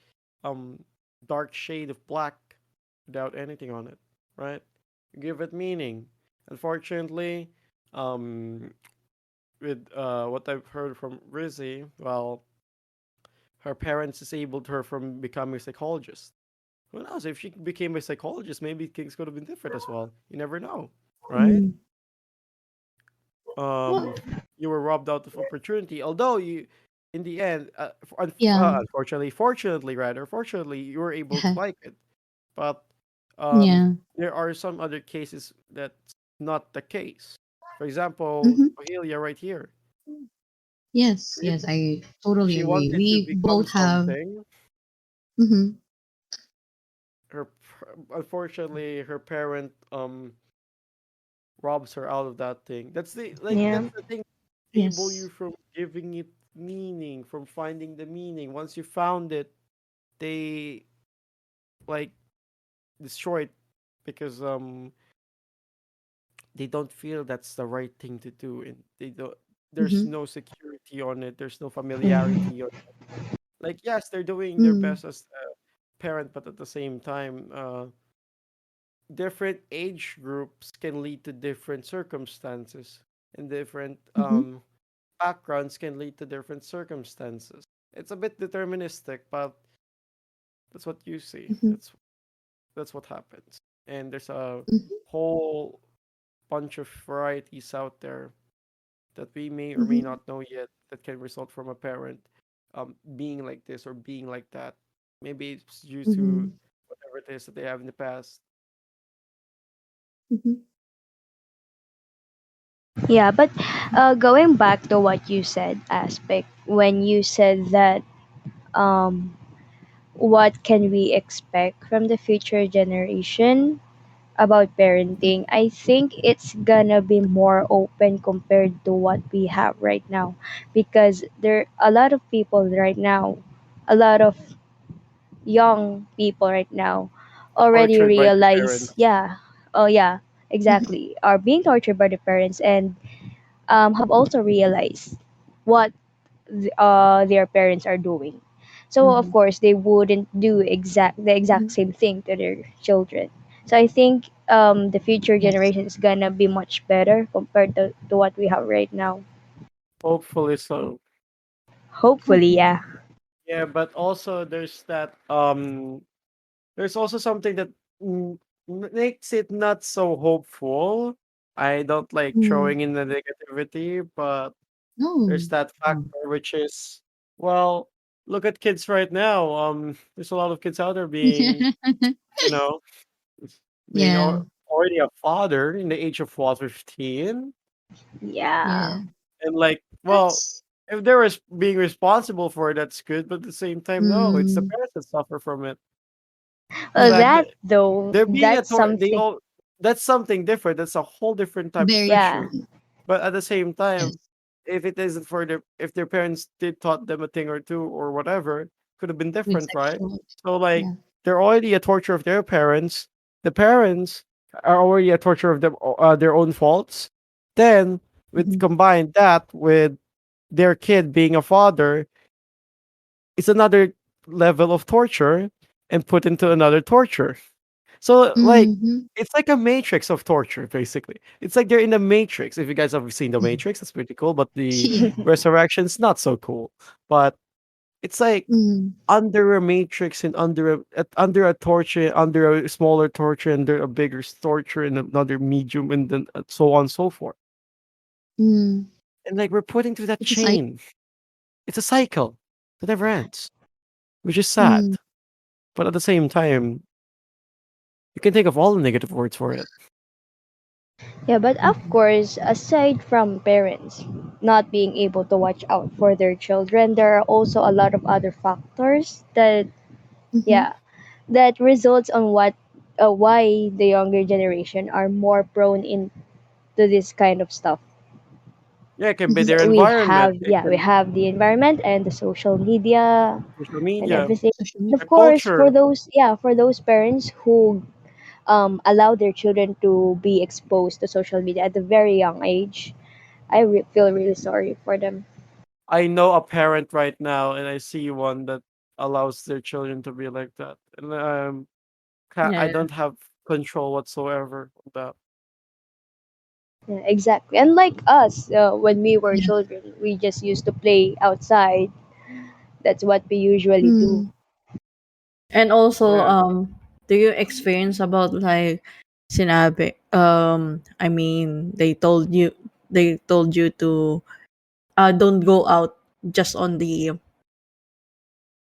A: um dark shade of black without anything on it, right? Give it meaning. Unfortunately, um with what I've heard from Rizzy, well, her parents disabled her from becoming a psychologist. Who knows? If she became a psychologist, maybe things could have been different as well. You never know, right?
D: Mm,
A: um,
D: Well,
A: you were robbed out of opportunity. Although you, in the end,
D: yeah.
A: unfortunately, fortunately, rather, fortunately, you were able to like it. But
D: Yeah.
A: there are some other cases that's not the case. For example,
D: Mm-hmm.
A: Ohelia right here.
D: Yes,
A: Really,
D: yes, I totally
A: she
D: agree.
A: wanted to
D: We
A: become
D: both have.
A: something.
D: Mm-hmm.
A: Unfortunately, her parent robs her out of that thing.
C: Yeah.
A: That's the thing, able you
D: Yes.
A: from giving it meaning, from finding the meaning. Once you found it, they like destroy it because they don't feel that's the right thing to do, and they don't. There's
D: Mm-hmm.
A: no security on it. There's no familiarity on. Like yes, they're doing their
D: Mm-hmm.
A: best as a parent, but at the same time, different age groups can lead to different circumstances, and different
D: Mm-hmm.
A: backgrounds can lead to different circumstances. It's a bit deterministic, but that's what you see.
D: Mm-hmm.
A: That's what happens. And there's a
D: Mm-hmm.
A: whole bunch of varieties out there that we may or may
D: Mm-hmm.
A: not know yet that can result from a parent being like this or being like that. Maybe it's due to
D: Mm-hmm.
A: whatever it is that they have in the past.
D: Mm-hmm.
C: Yeah, but going back to what you said, aspect, when you said that um, what can we expect from the future generation about parenting, I think it's gonna be more open compared to what we have right now, because there a lot of people right now, a lot of young people right now already
A: Tortured by their
C: realize,
A: parents.
C: yeah, oh yeah, exactly, are being tortured by the parents, and have also realized what their parents are doing. So of
D: Mm-hmm.
C: course they wouldn't do the exact same thing to their children. So I think the future
D: Yes.
C: generation is gonna be much better compared to what we have right now.
A: Hopefully so.
C: Hopefully,
D: Hopefully.
C: yeah.
A: Yeah, but also there's also something that makes it not so hopeful. I don't like
D: Mm.
A: throwing in the negativity, but
D: No.
A: there's that
D: Um,
A: factor which is, well, look at kids right now. There's a lot of kids out there you know, being
D: yeah.
A: already a father in the age of what, 15,
C: Yeah.
D: Yeah.
A: and like, well,
D: That's.
A: if they were being responsible for it, that's good. But at the same time, no, it's the
D: Mm,
A: parents that suffer from it. The
C: Well,
A: fact
D: mm,
C: that
A: that
C: though,
A: they're being a
C: that's
A: tor they
C: something.
A: all that's something different. That's a whole different type of
D: very
C: Yeah.
A: issue.
D: different.
A: But at the same time,
D: Yes.
A: if it isn't for if their parents did taught them a thing or two or whatever, could have been
D: With
A: different, right?
D: sexual.
A: So like
D: Yeah.
A: they're already a torture of their parents. The parents are already a torture of their own faults. Then with
D: Mm-hmm.
A: combine that with their kid being a father, it's another level of torture and put into another torture. So like
D: Mm-hmm.
A: it's like a matrix of torture, basically. It's like they're in the matrix. If you guys have seen the Matrix, that's pretty cool. But the
D: Yeah.
A: resurrection's not so cool. But it's like
D: Mm-hmm.
A: under a matrix and under a torture, under a smaller torture, under a bigger torture, and another medium, and then so on and so forth.
D: Mm-hmm.
A: And like we're putting through that
D: It's a cycle.
A: chain. It's a cycle that never ends, which is
D: Mm,
A: sad. But at the same time, you can think of all the negative words for it.
C: Yeah, but of
D: mm-hmm.
C: course, aside from parents not being able to watch out for their children, there are also a lot of other factors that,
D: Mm-hmm.
C: yeah, that results on what why the younger generation are more prone into this kind of stuff.
A: Yeah, it can be
D: Mm-hmm.
A: their
C: So we
A: environment.
C: have,
A: It
C: yeah, we
A: can
C: have the environment and the social media
A: social
C: and
A: media,
C: everything.
D: Social
C: And
D: media.
C: of
A: the
C: course, for
A: culture.
C: those, yeah, for those parents who allow their children to be exposed to social media at a very young age, I feel really sorry for them.
A: I know a parent right now, and I see one that allows their children to be like that, and I
B: Yeah.
A: don't have control whatsoever of that.
C: Yeah, exactly. And like us, when we were
D: Yeah.
C: children, we just used to play outside. That's what we usually do.
D: Mm.
B: And also,
A: Yeah,
B: do you experience about like sinabi? I mean, they told you. they told you to don't go out just on the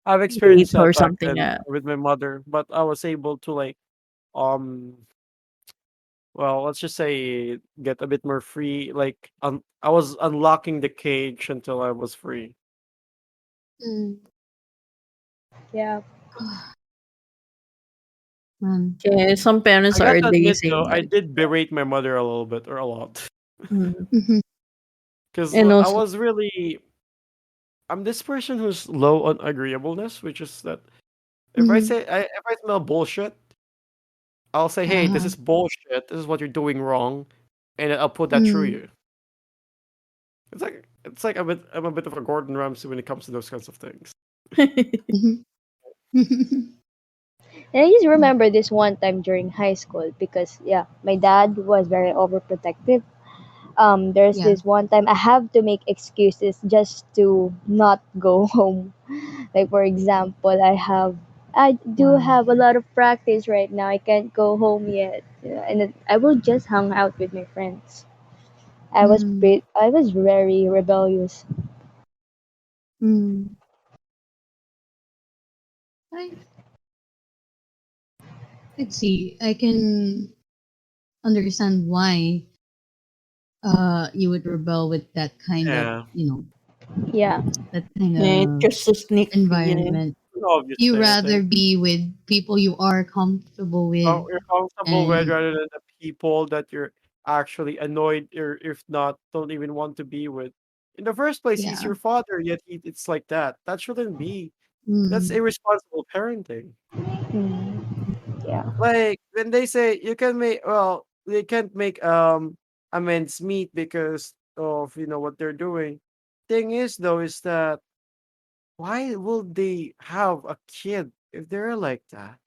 A: I've
B: date
A: experienced
B: or
A: that back
B: something.
A: then with my mother, but I was able to like um well, let's just say get a bit more free. Like I was unlocking the cage until I was free.
D: Mm.
C: Yeah.
D: Man.
B: Okay, some parents
A: I got
B: are
A: to admit
B: lazy.
A: though, I did berate my mother a little bit or a lot
B: Mm.
D: Mhm.
A: because
B: And
A: I
B: also,
A: was really I'm this person who's low on agreeableness, which is that
D: Mhm.
A: if I smell bullshit, I'll say, "Hey, this
D: Uh-huh.
A: is bullshit. This is what you're doing wrong," and I'll put that through
D: Mm.
A: you. It's like I'm a bit of a Gordon Ramsay when it comes to those kinds of things.
D: Mhm.
C: And I just
D: Mm.
C: remember this one time during high school because yeah, my dad was very overprotective. There's
D: Yeah.
C: this one time I have to make excuses just to not go home. Like for example, I do
D: Wow.
C: have a lot of practice right now. I can't go home yet. And then I will just hang out with my friends.
D: Mm.
C: I was very rebellious.
D: Mm. I could see. I can understand why you would rebel with that kind of,
A: Yeah,
C: Yeah.
D: that kind
B: yeah,
D: of
B: just to sneak free.
D: environment.
A: an obvious
D: You
A: thing, I
D: rather
A: think.
D: be with people you are comfortable with,
A: You're comfortable with
D: and
A: rather than the people that you're actually annoyed or if not don't even want to be with. In the first place, he's
D: yeah.
A: your father, yet it's like that. That shouldn't be. That's
D: Mm.
A: irresponsible parenting.
C: Mm, yeah.
A: Like when they say you can make they can't make amends meet because of what they're doing. Thing is though is that why will they have a kid if they're like that?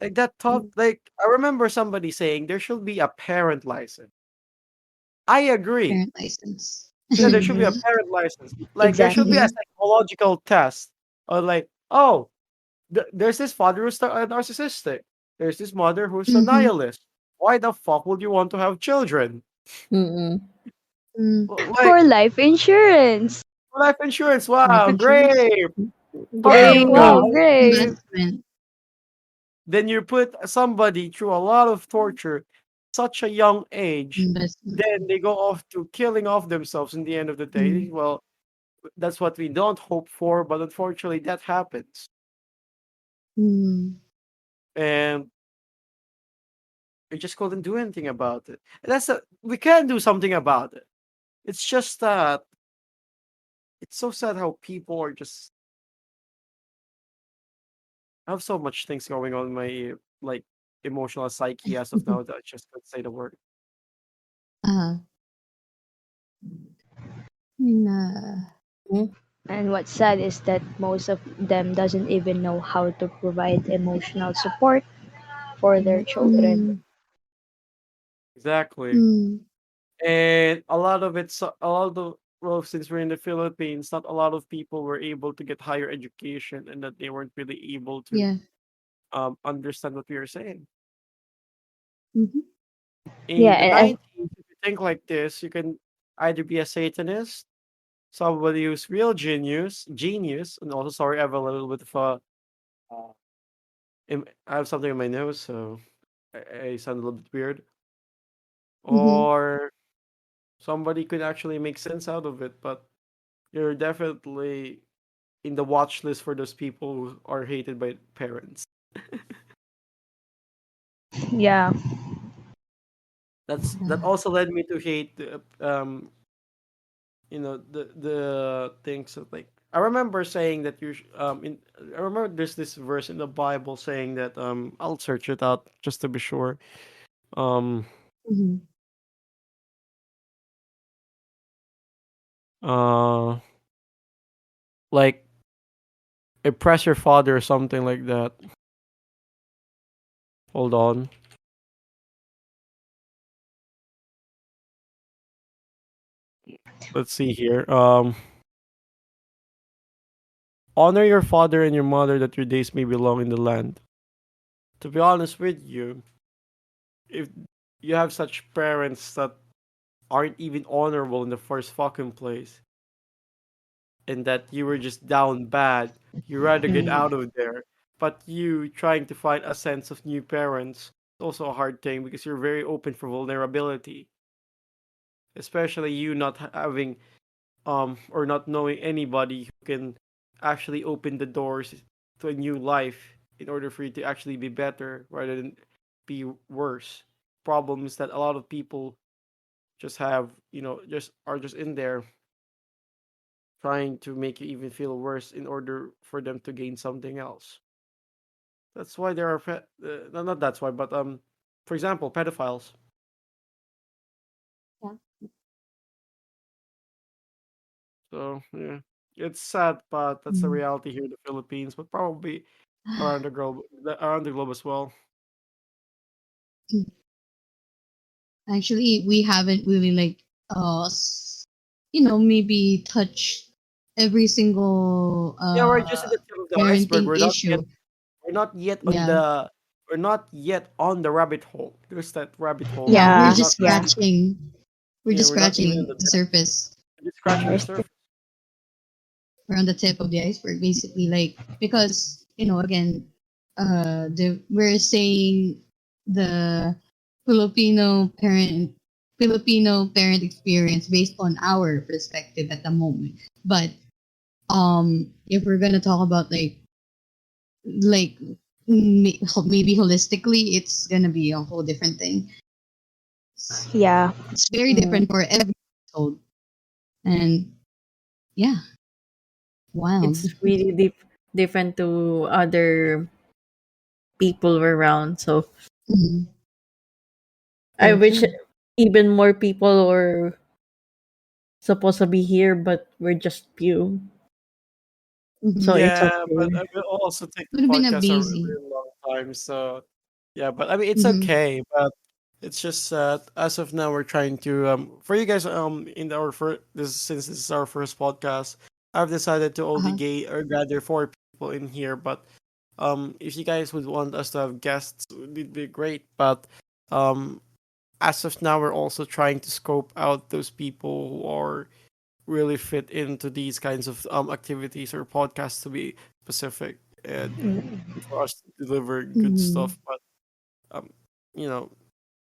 A: Like that thought,
D: Mm.
A: like I remember somebody saying there should be a parent license. I agree.
D: Parent license.
A: Yeah, there should be a
C: Mm-hmm.
A: parent license. Like there should be a
C: Exactly.
D: Mhm.
A: psychological test. Or like, oh, there's this father who's narcissistic. There's this mother who's a
D: Mhm.
A: nihilist. Why the fuck would you want to have children?
B: Mm-mm.
D: Mm.
A: Like
C: For life insurance.
A: life insurance.
D: Life
A: Wow,
D: insurance.
A: great. Fucking
B: Great.
C: Wow,
A: wow.
C: great.
D: Investment.
A: Then you put somebody through a lot of torture, such a young age,
D: Investment.
A: then they go off to killing off themselves in the end of the day.
D: Mm.
A: Well, that's what we don't hope for, but unfortunately that happens.
D: Mm.
A: And we just couldn't do anything about it. We can do something about it. It's just that it's so sad how people are just I have so much things going on in my like emotional psyche as of now that I just can't say the word.
D: Uh, I mean,
C: And what's sad is that most of them doesn't even know how to provide emotional support for their children.
D: mm,
A: Exactly.
D: mm,
A: And a lot of a lot of well, since we're in the Philippines, not a lot of people were able to get higher education and that they weren't really able to
D: yeah.
A: understand what we were saying.
D: Mhm.
C: Yeah,
A: In the
C: and
A: 90s, if you think like this, you can either be a Satanist, somebody who's real genius, and also sorry, I have a little bit of uh, I have something in my nose, so I sound a little bit weird.
D: Mhm.
A: Or somebody could actually make sense out of it, but you're definitely in the watch list for those people who are hated by parents.
C: yeah,
A: That also led me to hate the things that like I remember saying that I remember there's this verse in the Bible saying that I'll search it out just to be sure. Um
D: Mhm.
A: uh like impress your father or something like that. Hold on. Let's see here. Honor your father and your mother that your days may be long in the land. To be honest with you, if you have such parents that aren't even honorable in the first fucking place, and that you were just down bad. You rather get
D: Right.
A: out of there. But you trying to find a sense of new parents is also a hard thing because you're very open for vulnerability, especially you not having or not knowing anybody who can actually open the doors to a new life in order for you to actually be better rather than be worse. Problem is that a lot of people just have, just are just in there trying to make you even feel worse in order for them to gain something else. That's why there are no, not that's why, but for example, pedophiles.
C: Yeah.
A: So yeah, it's sad, but that's the
D: Mm.
A: reality here in the Philippines, but probably around the globe as well.
D: Actually, we haven't really like maybe touched every single
A: Yeah, we're just at the tip of the iceberg.
D: parenting issue.
A: We're not yet on
D: Yeah.
A: the rabbit hole. There's that rabbit hole,
D: Yeah,
A: but
D: we're
A: we're
C: Yeah,
A: not
D: just
C: yeah.
D: scratching. We're
A: yeah,
D: just
A: we're not even on
D: scratching
A: the
D: the
A: tip.
D: surface.
A: We're just scratching the
C: We're still,
A: surface.
D: We're on the tip of the iceberg, basically. Like because again, we're saying the Filipino parent Filipino parent experience based on our perspective at the moment. But if we're gonna talk about like maybe holistically, it's gonna be a whole different thing.
C: yeah.
D: It's very
B: Mm.
D: different for every household, and yeah, wild.
B: It's really different to other people around. So
D: Mhm.
B: I
D: For
B: wish
D: sure.
B: even more people were supposed to be here, but we're just few. So
D: Hmm.
B: it's
A: Yeah, but
B: okay.
A: I will also take the
D: Would have been a
A: podcast a
D: busy.
A: really long time. So yeah, but I mean it's
D: Hmm.
A: okay. But it's just as of now we're trying to for you guys in our first since this is our first podcast, I've decided to only
D: Uh-huh.
A: gather four people in here. But if you guys would want us to have guests, it'd be great. But um as of now, we're also trying to scope out those people who are really fit into these kinds of activities or podcasts to be specific and for us to deliver good
D: Hmm.
A: stuff. But um, you know,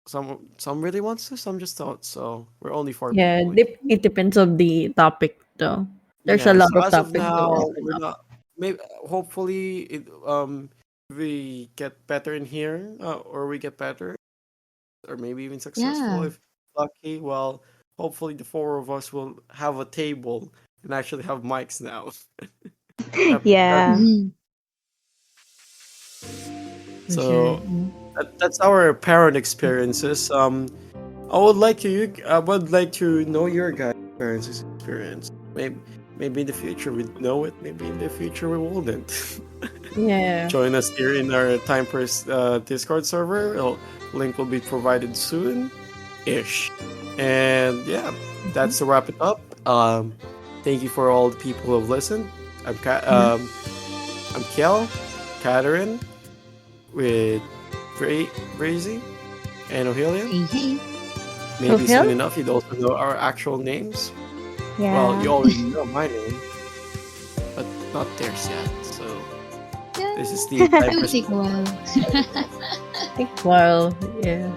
A: some really wants to, some just don't. So we're only four
B: Yeah,
A: people in here.
B: it depends on the topic though. There's a
A: Yeah.
B: lot
A: So
B: of
A: as of
B: topic to
A: now,
B: open
A: we're
B: up.
A: not. Maybe hopefully we get better in here, or we get better, or maybe even successful
D: Yeah.
A: if lucky. Well, hopefully the four of us will have a table and actually have mics now. That
C: Yeah.
D: Hmm. For sure.
A: so that's our parent experiences. I would like to know your guys' parents' experience. Maybe in the future we'd know it. Maybe in the future we wouldn't.
B: Yeah.
A: Join us here in our Time First Discord server. Link will be provided soon, ish. And yeah,
B: Mhm.
A: that's to wrap it up. Thank you for all the people who have listened. I'm
D: Mhm.
A: I'm Kel, Catherine, with Brizzy and Ohelia.
D: Hey, hey.
A: Maybe soon
B: Okay.
A: enough you'd also know our actual names. Well,
C: Yeah.
A: you already know my name, but not theirs yet. So
D: Yeah.
A: this is the
D: It would
A: Cypress
D: take a while.
A: Podcast.
B: Take a while. Yeah.